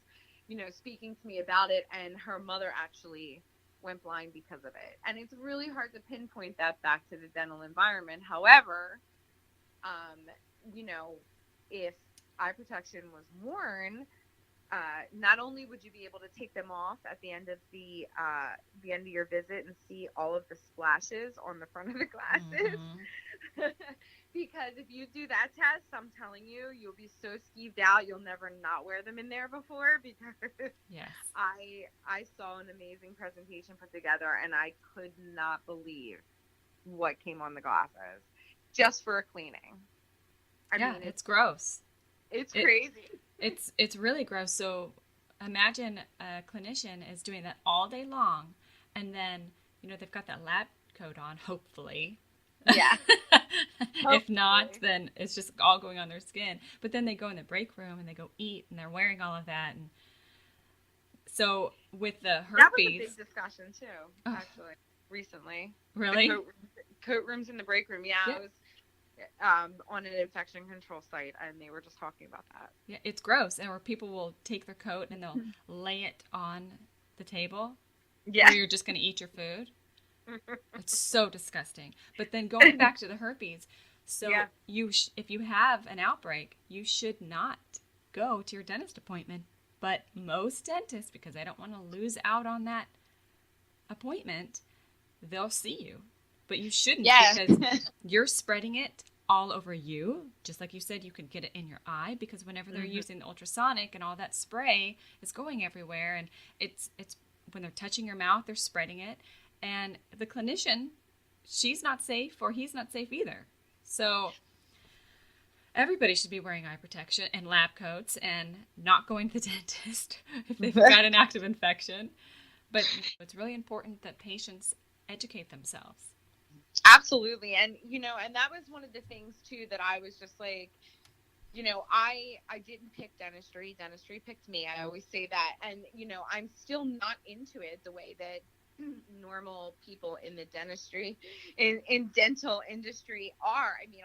speaking to me about it, and her mother actually went blind because of it. And it's really hard to pinpoint that back to the dental environment. However, um, if eye protection was worn, not only would you be able to take them off at the end of your visit and see all of the splashes on the front of the glasses, Mm-hmm. because if you do that test, I'm telling you, you'll be so skeeved out, you'll never not wear them in there before, because Yes. I saw an amazing presentation put together, and I could not believe what came on the glasses just for a cleaning. I Yeah, mean, it's gross. it's It crazy. it's really gross. So imagine a clinician is doing that all day long, and then they've got that lab coat on, hopefully. Yeah. If not, Hopefully. then it's just all going on their skin. But then they go in the break room and they go eat, and they're wearing all of that. And so with the That was a herpes, big discussion too, oh, actually, recently. really? Coat rooms in the break room. Yeah, Yeah, I was on an infection control site, and they were just talking about that. yeah, it's gross. And where people will take their coat and they'll lay it on the table Yeah. where you're just going to eat your food. It's so disgusting. But then going back to the herpes, so Yeah. if you have an outbreak, you should not go to your dentist appointment. But most dentists, because they don't want to lose out on that appointment, they'll see you. But you shouldn't, Yeah. because you're spreading it all over you. Just like you said, you could get it in your eye, because whenever they're using the ultrasonic and all that spray is going everywhere, and it's when they're touching your mouth, they're spreading it. And the clinician, she's not safe, or he's not safe either. So everybody should be wearing eye protection and lab coats and not going to the dentist if they've got an active infection. But it's really important that patients educate themselves. Absolutely. And and that was one of the things too that I was just like, I didn't pick dentistry. Dentistry picked me. I always say that. And I'm still not into it the way that normal people in the dentistry in dental industry are. I mean,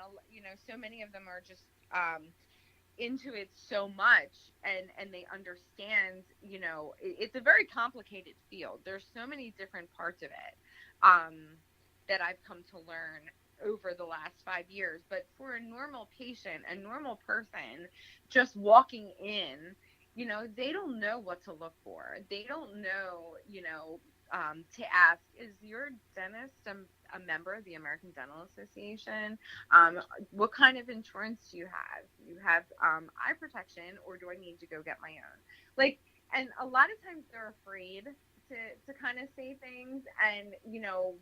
so many of them are just into it so much, and they understand, it's a very complicated field. There's so many different parts of it that I've come to learn over the last 5 years. But for a normal patient, a normal person just walking in, they don't know what to look for. They don't know, to ask, is your dentist a member of the American Dental Association? What kind of insurance do you have? Do you have eye protection, or do I need to go get my own? Like, and a lot of times they're afraid to kind of say things. And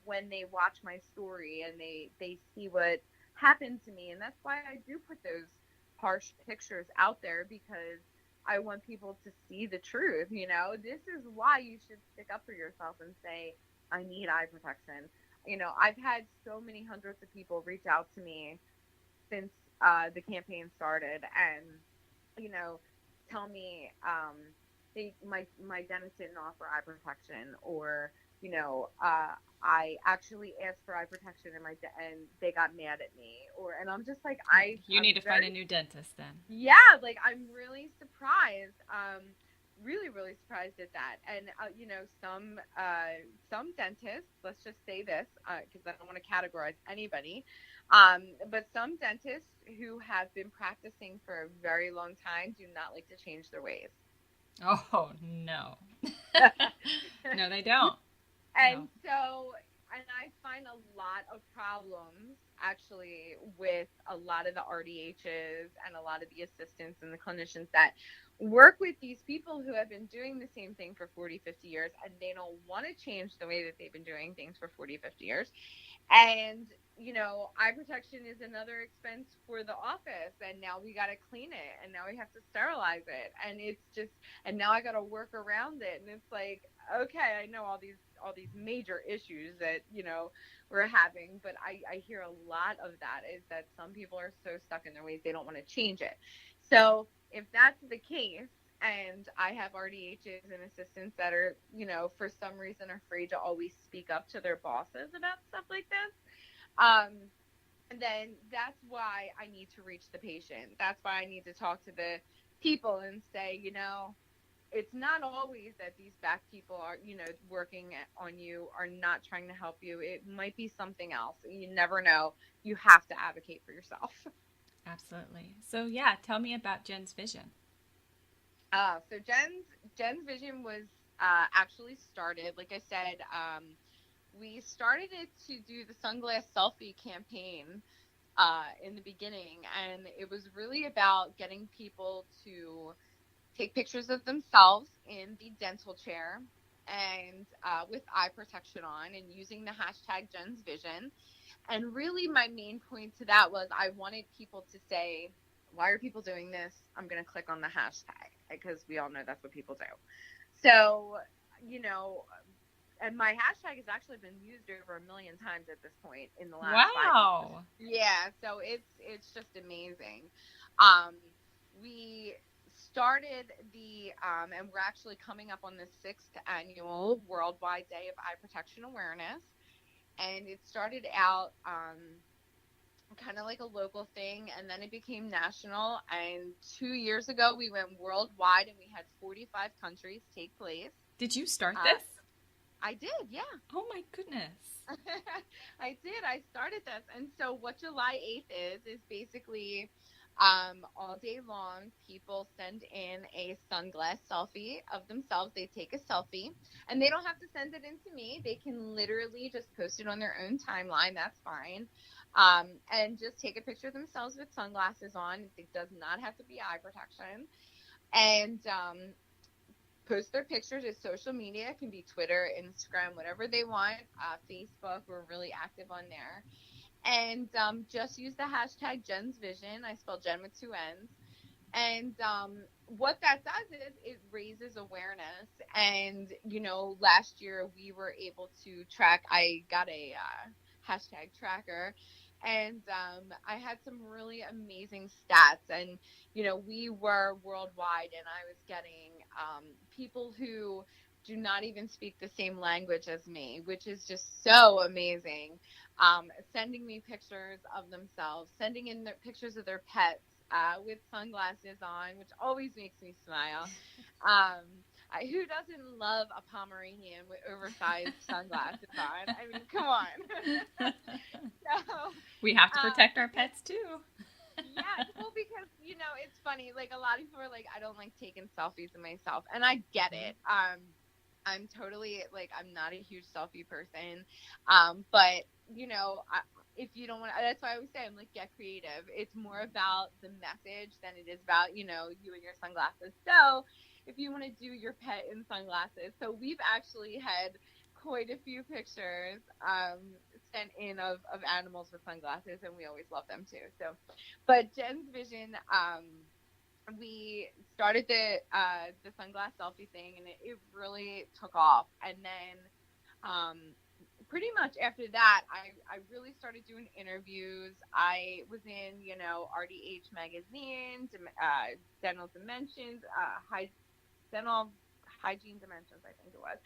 when they watch my story and they see what happened to me, and that's why I do put those harsh pictures out there, because I want people to see the truth. This is why you should stick up for yourself and say, I need eye protection. I've had so many hundreds of people reach out to me since the campaign started, and tell me, my dentist didn't offer eye protection, or I actually asked for eye protection, and they got mad at me, and I'm just like, You need to find a new dentist then. yeah, like, I'm really surprised. really, really surprised at that. And some dentists, let's just say this, because I don't want to categorize anybody, but some dentists who have been practicing for a very long time do not like to change their ways. Oh, no. No, they don't. And No. so, and I find a lot of problems actually with a lot of the RDHs and a lot of the assistants and the clinicians that work with these people who have been doing the same thing for 40, 50 years, and they don't want to change the way that they've been doing things for 40, 50 years. And, eye protection is another expense for the office. And now we got to clean it. And now we have to sterilize it. And it's just, and now I got to work around it. And it's like, okay, I know all these major issues that, we're having. But I hear a lot of that is that some people are so stuck in their ways, they don't want to change it. So if that's the case, and I have RDHs and assistants that are, for some reason afraid to always speak up to their bosses about stuff like this, um, then that's why I need to reach the patient. That's why I need to talk to the people and say, it's not always that these back people are, working on you, are not trying to help you. It might be something else. You never know. You have to advocate for yourself. Absolutely. So, yeah, tell me about Jenn's vision. So Jen's vision was actually started, like I said, we started it to do the sunglass selfie campaign in the beginning, and it was really about getting people to take pictures of themselves in the dental chair and with eye protection on, and using the hashtag Jen's Vision. And really, my main point to that was I wanted people to say, why are people doing this? I'm going to click on the hashtag, because we all know that's what people do. So, you know, and my hashtag has actually been used over 1 million times at this point in the last 5 years. Wow. Yeah, so it's just amazing. Um, we started and we're actually coming up on the 6th annual Worldwide Day of Eye Protection Awareness, and it started out kind of like a local thing, and then it became national. And 2 years ago, we went worldwide, and we had 45 countries take place. Did you start Uh, this? I did, yeah. Oh my goodness. I did. I started this. And so what July 8th is basically all day long, people send in a sunglass selfie of themselves. They take a selfie, and they don't have to send it in to me. They can literally just post it on their own timeline. That's fine. And just take a picture of themselves with sunglasses on. It does not have to be eye protection. And post their pictures to social media. It can be Twitter, Instagram, whatever they want. Facebook, we're really active on there. And just use the hashtag Jen's Vision. I spell Jen with 2 N's. And what that does is it raises awareness. And, last year we were able to track, I got a hashtag tracker, and I had some really amazing stats. And, we were worldwide, and I was getting people who do not even speak the same language as me, which is just so amazing. Sending me pictures of themselves, sending in their pictures of their pets with sunglasses on, which always makes me smile. Who doesn't love a Pomeranian with oversized sunglasses on? I mean, come on. So, We have to protect our because pets too. yeah, well, because it's funny. Like, a lot of people are like, I don't like taking selfies of myself, and I get it. I'm totally, like, I'm not a huge selfie person, but if you don't want, that's why I always say, I'm like, get creative. It's more about the message than it is about you and your sunglasses. So if you want to do your pet in sunglasses, so we've actually had quite a few pictures sent in of animals with sunglasses, and we always love them too. So, but Jen's Vision, we started the sunglass selfie thing, and it really took off. And then pretty much after that, I really started doing interviews. I was in RDH magazine, dental dimensions, dental hygiene dimensions, I think it was.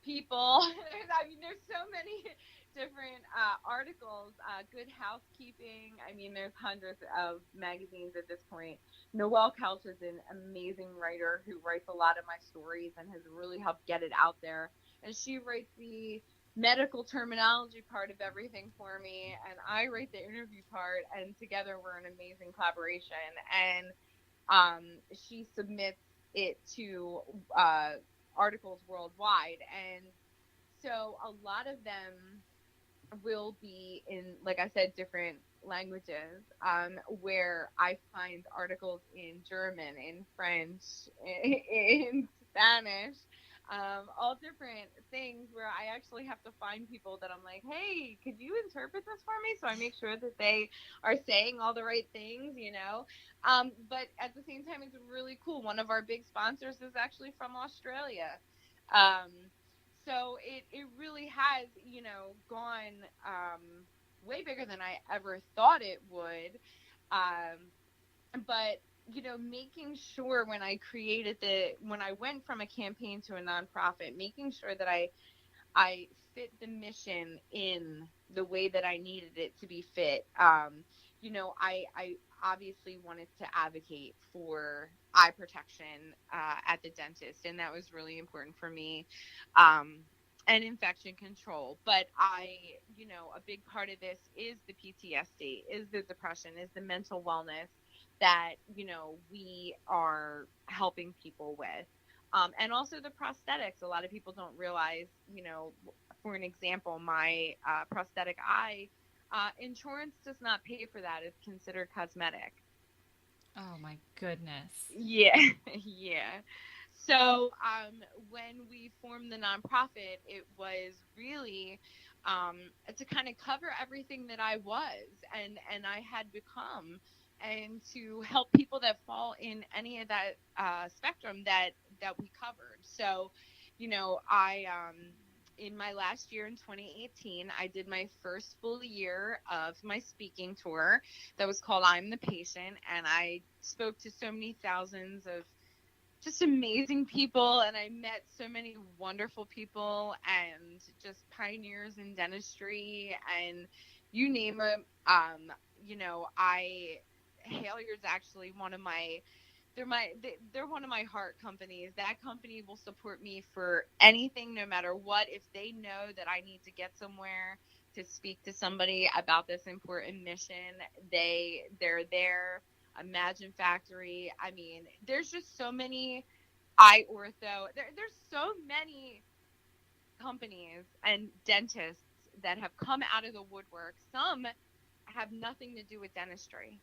People, I mean, there's so many different articles, Good Housekeeping. I mean, there's hundreds of magazines at this point. Noelle Couch is an amazing writer who writes a lot of my stories and has really helped get it out there. And she writes the medical terminology part of everything for me, and I write the interview part, and together we're an amazing collaboration. And she submits it to articles worldwide. And so a lot of them will be in, like I said, different languages, where I find articles in German, in French, in Spanish, all different things where I actually have to find people that I'm like, hey, could you interpret this for me? So I make sure that they are saying all the right things, you know. But at the same time, it's really cool. One of our big sponsors is actually from Australia. Um, so it really has, you know, gone way bigger than I ever thought it would. But you know, making sure when I went from a campaign to a nonprofit, making sure that I fit the mission in the way that I needed it to be fit. You know, I obviously wanted to advocate for eye protection at the dentist, and that was really important for me. Um, and infection control. But you know, a big part of this is the PTSD, is the depression, is the mental wellness that, you know, we are helping people with. And also the prosthetics. A lot of people don't realize, you know, for an example, my prosthetic eye, insurance does not pay for that. It's considered cosmetic. Oh my goodness. Yeah, yeah. So when we formed the nonprofit, it was really to kind of cover everything that I was and I had become, and to help people that fall in any of that spectrum that we covered. So, you know, I in my last year in 2018, I did my first full year of my speaking tour that was called I'm the Patient, and I spoke to so many thousands of just amazing people, and I met so many wonderful people and just pioneers in dentistry, and you name it. You know, I Halyard's actually one of my they're one of my heart companies. That company will support me for anything, no matter what. If they know that I need to get somewhere to speak to somebody about this important mission, they're there. Imagine Factory. I mean, there's just so many eye ortho. There's so many companies and dentists that have come out of the woodwork. Some have nothing to do with dentistry,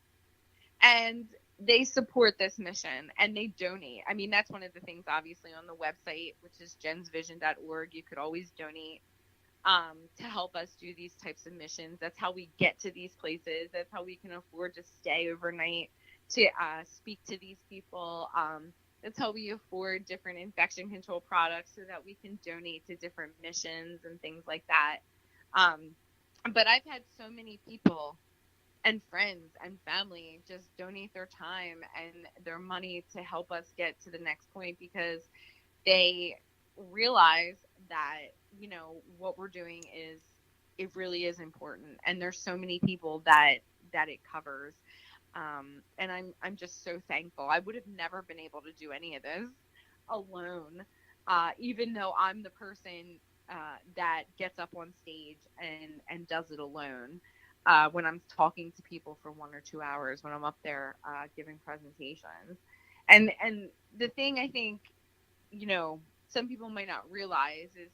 and they support this mission and they donate. I mean, that's one of the things, obviously, on the website, which is jensvision.org. You could always donate to help us do these types of missions. That's how we get to these places. That's how we can afford to stay overnight to speak to these people. That's how we afford different infection control products so that we can donate to different missions and things like that. Um, but I've had so many people and friends and family just donate their time and their money to help us get to the next point, because they realize that, you know, what we're doing is, it really is important, and there's so many people that it covers. And I'm just so thankful. I would have never been able to do any of this alone, even though I'm the person that gets up on stage and does it alone. When I'm talking to people for 1 or 2 hours, when I'm up there giving presentations, and the thing I think, you know, some people might not realize is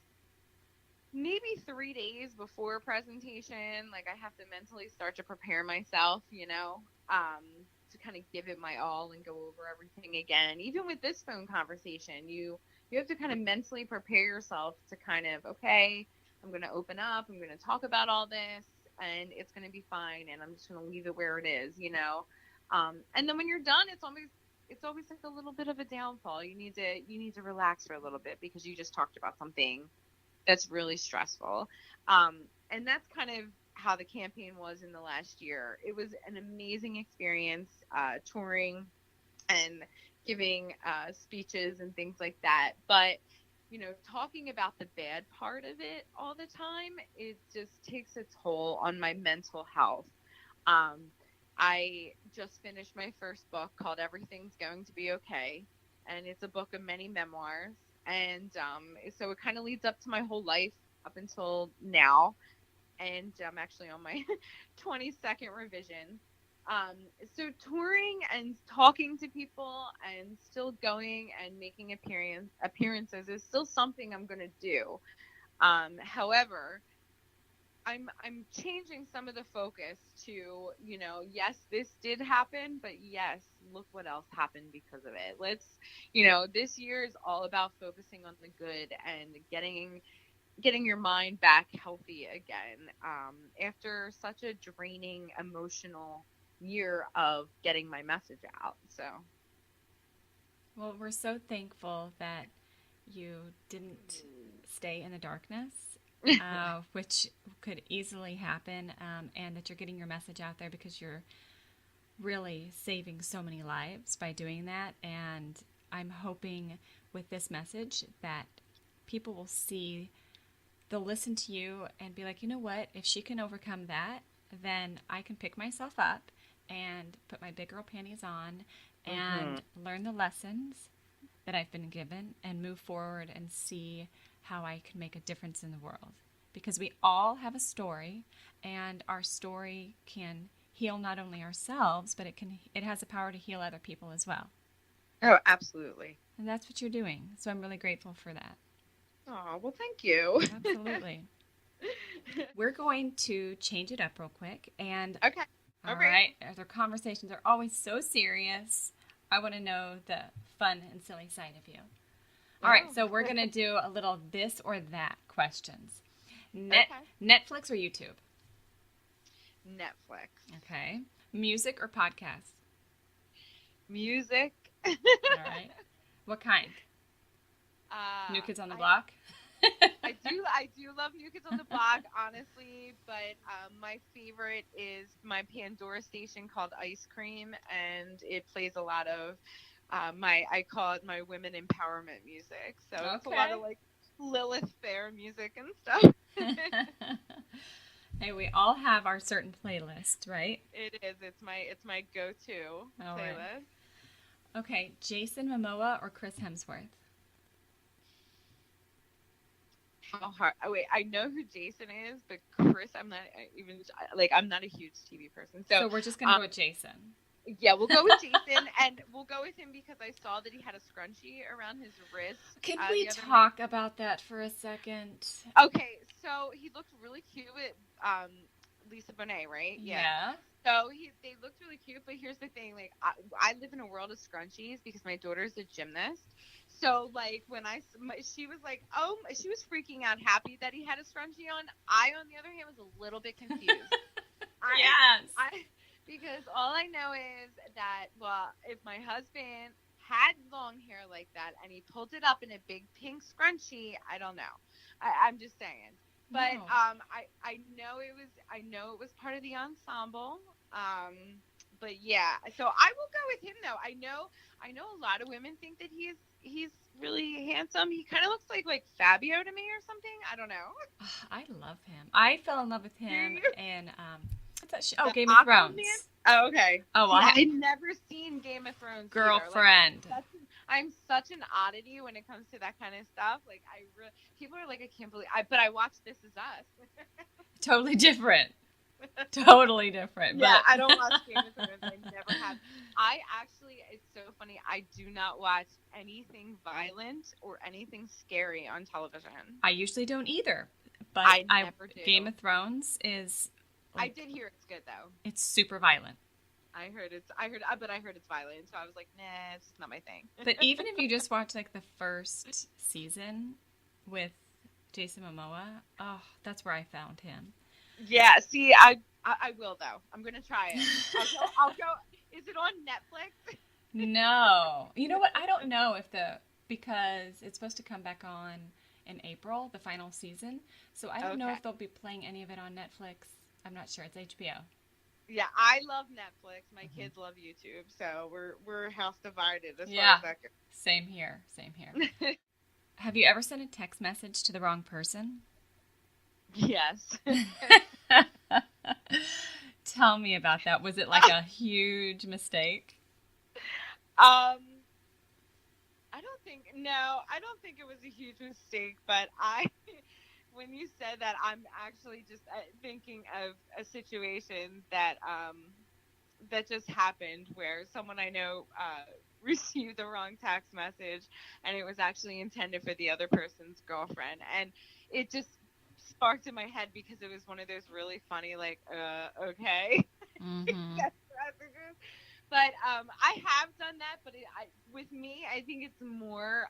maybe 3 days before a presentation, like, I have to mentally start to prepare myself, you know, to kind of give it my all and go over everything again. Even with this phone conversation, you have to kind of mentally prepare yourself to kind of, okay, I'm going to open up, I'm going to talk about all this, and it's going to be fine, and I'm just going to leave it where it is, you know. And then when you're done, it's always like a little bit of a downfall. You need to relax for a little bit because you just talked about something that's really stressful. And that's kind of how the campaign was in the last year. It was an amazing experience, touring and giving speeches and things like that. But talking about the bad part of it all the time, it just takes a toll on my mental health. Um, I just finished my first book called Everything's Going to Be Okay, and it's a book of many memoirs. And so it kind of leads up to my whole life up until now. And I'm actually on my 22nd revision. Um, so touring and talking to people and still going and making appearances is still something I'm going to do. However, I'm changing some of the focus to, yes, this did happen, but yes, look what else happened because of it. This year is all about focusing on the good and getting your mind back healthy again. After such a draining emotional year of getting my message out. So, Well, we're so thankful that you didn't stay in the darkness, which could easily happen, and that you're getting your message out there because you're really saving so many lives by doing that. And I'm hoping with this message that people will see, they'll listen to you and be like, you know what, if she can overcome that, then I can pick myself up and put my big girl panties on and learn the lessons that I've been given and move forward and see how I can make a difference in the world. Because we all have a story, and our story can heal not only ourselves, but it has the power to heal other people as well. oh, absolutely. And that's what you're doing. So I'm really grateful for that. Oh, well, thank you. Absolutely. We're going to change it up real quick. And Okay. all right, our conversations are always so serious. I want to know the fun and silly side of you. All right, so we're going to do a little this or that questions. Netflix or YouTube? Netflix. Okay. Music or podcast? Music. All right. What kind? New Kids on the Block? I do love New Kids on the Block, honestly, but my favorite is my Pandora station called Ice Cream, and it plays a lot of I call it my women empowerment music. So it's a lot of like Lilith Fair music and stuff. Hey, we all have our certain playlist, right? It is. It's my go-to playlist. Right. Okay, Jason Momoa or Chris Hemsworth? How hard? Oh, wait, I know who Jason is, but Chris, I'm not a huge TV person. So we're just gonna go with Jason. Yeah, we'll go with Jason, and we'll go with him because I saw that he had a scrunchie around his wrist. Can we talk about that for a second? Okay, so he looked really cute with Lisa Bonet, right? Yeah. So they looked really cute, but here's the thing: like, I live in a world of scrunchies because my daughter's a gymnast. So like when she was like, oh, she was freaking out, happy that he had a scrunchie on. I, on the other hand, was a little bit confused. Because all I know is that, well, if my husband had long hair like that and he pulled it up in a big pink scrunchie, I don't know. I'm just saying. But no. I know it was part of the ensemble. But yeah, so I will go with him though. I know a lot of women think that he's really handsome. He kind of looks like Fabio to me or something. I don't know. I love him. I fell in love with him in Game of Thrones. Man? Oh, okay. Oh, well, I've never seen Game of Thrones. Girlfriend. I'm such an oddity when it comes to that kind of stuff. Like people are like, I can't believe. But I watched This Is Us. Totally different. Totally different. Yeah, I don't watch Game of Thrones. I never have. It's so funny. I do not watch anything violent or anything scary on television. I usually don't either. But I never do. Game of Thrones is. I did hear it's good though. It's super violent. I heard it's violent, so I was like, nah, it's not my thing. But even if you just watch like the first season with Jason Momoa, oh, that's where I found him. Yeah, see, I will though. I'm gonna try it. I'll go. Is it on Netflix? No. You know what? I don't know because it's supposed to come back on in April, the final season. So I don't know if they'll be playing any of it on Netflix. I'm not sure. It's HBO. Yeah, I love Netflix. My kids love YouTube, so we're house divided as far as that goes. Same here. Have you ever sent a text message to the wrong person? Yes. Tell me about that. Was it like a huge mistake? Um, I don't think it was a huge mistake, but when you said that, I'm actually just thinking of a situation that just happened where someone I know received the wrong text message, and it was actually intended for the other person's girlfriend, and it just sparked in my head because it was one of those really funny, like, okay, Mm-hmm. text messages. But I have done that, but with me, I think it's more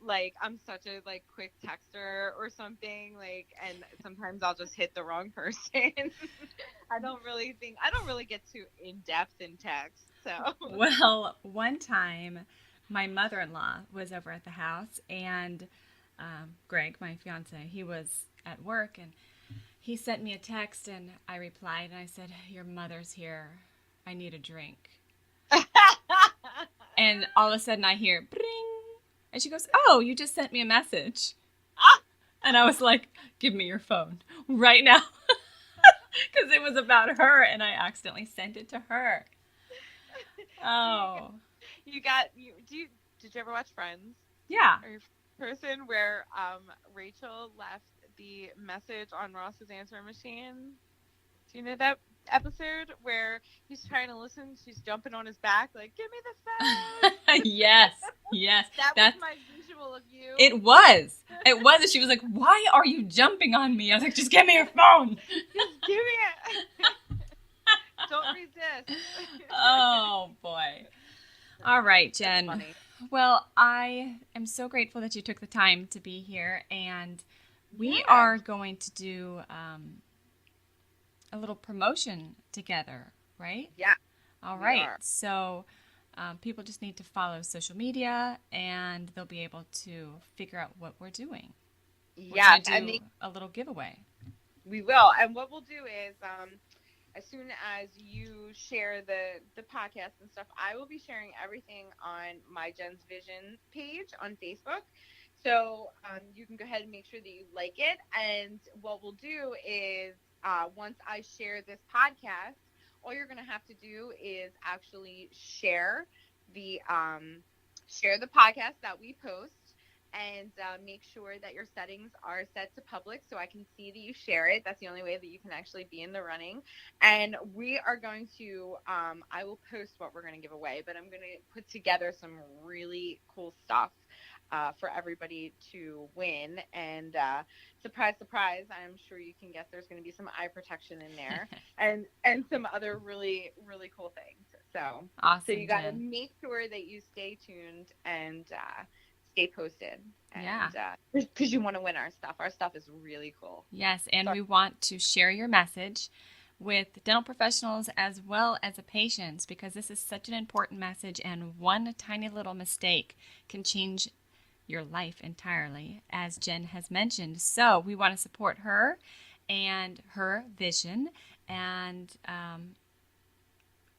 like I'm such a like quick texter or something, like, and sometimes I'll just hit the wrong person. I don't really get too in depth in text. So Well, one time my mother-in-law was over at the house, and Greg, my fiance, he was at work, and he sent me a text, and I replied, and I said, "Your mother's here. I need a drink." And all of a sudden I hear, "Bring," and she goes, "Oh, you just sent me a message." And I was like, "Give me your phone right now." Because it was about her, and I accidentally sent it to her. Oh, you got you do you did you ever watch Friends? yeah. Are you a person where Rachel left the message on Ross's answering machine? Do you know that episode where he's trying to listen? She's jumping on his back, like, "Give me the phone." Yes, yes. That was That's my visual of you. it was. It was. And she was like, "Why are you jumping on me?" I was like, "Just give me your phone." Just give me it. Don't resist. Oh boy. All right, Jen. Funny. Well, I am so grateful that you took the time to be here, and we Yeah. are going to do a little promotion together, right? Yeah. All we right. are. So people just need to follow social media, and they'll be able to figure out what we're doing. Yeah, We're going to do a little giveaway. we will. And what we'll do is, as soon as you share the podcast and stuff, I will be sharing everything on my Jen's Vision page on Facebook. So you can go ahead and make sure that you like it. And what we'll do is, once I share this podcast, all you're going to have to do is actually the share the podcast that we post, and make sure that your settings are set to public so I can see that you share it. That's the only way that you can actually be in the running. And we are going to, I will post what we're going to give away, but I'm going to put together some really cool stuff for everybody to win. And surprise, surprise, I'm sure you can guess there's going to be some eye protection in there and some other really, really cool things. So, Awesome, so you got to Jen. make sure that you stay tuned and stay posted. And, Yeah. because you want to win our stuff. Our stuff is really cool. Yes, and we want to share your message with dental professionals as well as the patients, because this is such an important message, and one tiny little mistake can change your life entirely, as Jen has mentioned. So we want to support her and her vision. And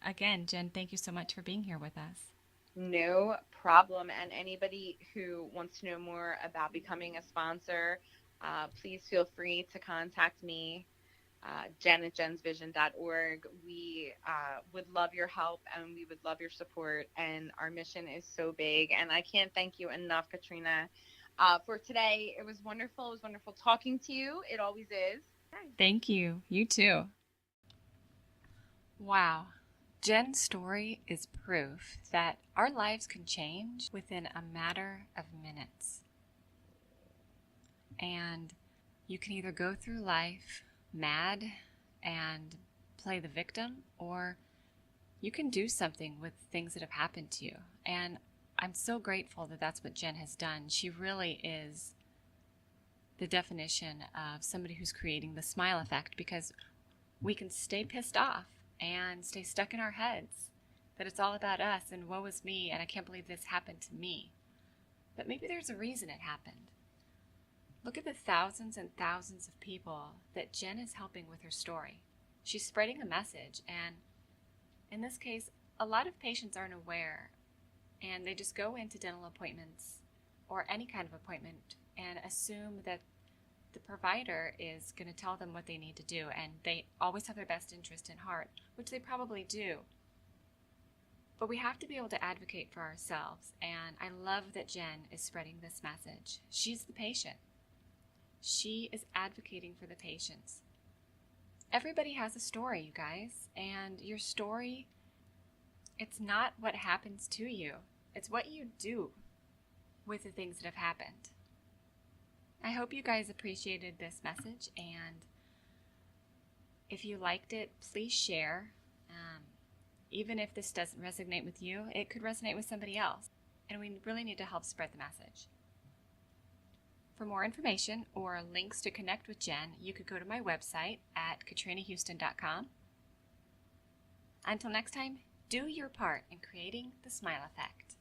again, Jen, thank you so much for being here with us. No problem. And anybody who wants to know more about becoming a sponsor, please feel free to contact me, Jen at jensvision.org. We would love your help, and we would love your support. And our mission is so big. And I can't thank you enough, Katrina, for today. It was wonderful. It was wonderful talking to you. It always is. Thank you. You too. Wow. Jen's story is proof that our lives can change within a matter of minutes. And you can either go through life mad and play the victim, or you can do something with things that have happened to you. And I'm so grateful that that's what Jenn has done. She really is the definition of somebody who's creating the smile effect, because we can stay pissed off and stay stuck in our heads that it's all about us and woe is me and I can't believe this happened to me. But maybe there's a reason it happened. Look at the thousands and thousands of people that Jenn is helping with her story. She's spreading a message, and in this case, a lot of patients aren't aware, and they just go into dental appointments or any kind of appointment and assume that the provider is going to tell them what they need to do, and they always have their best interest in heart, which they probably do. But we have to be able to advocate for ourselves, and I love that Jenn is spreading this message. She's the patient. She is advocating for the patients. Everybody has a story, you guys, and your story, it's not what happens to you. It's what you do with the things that have happened. I hope you guys appreciated this message, and if you liked it, please share. Even if this doesn't resonate with you, it could resonate with somebody else, and we really need to help spread the message. For more information or links to connect with Jenn, you could go to my website at katrinahouston.com. Until next time, do your part in creating the smile effect.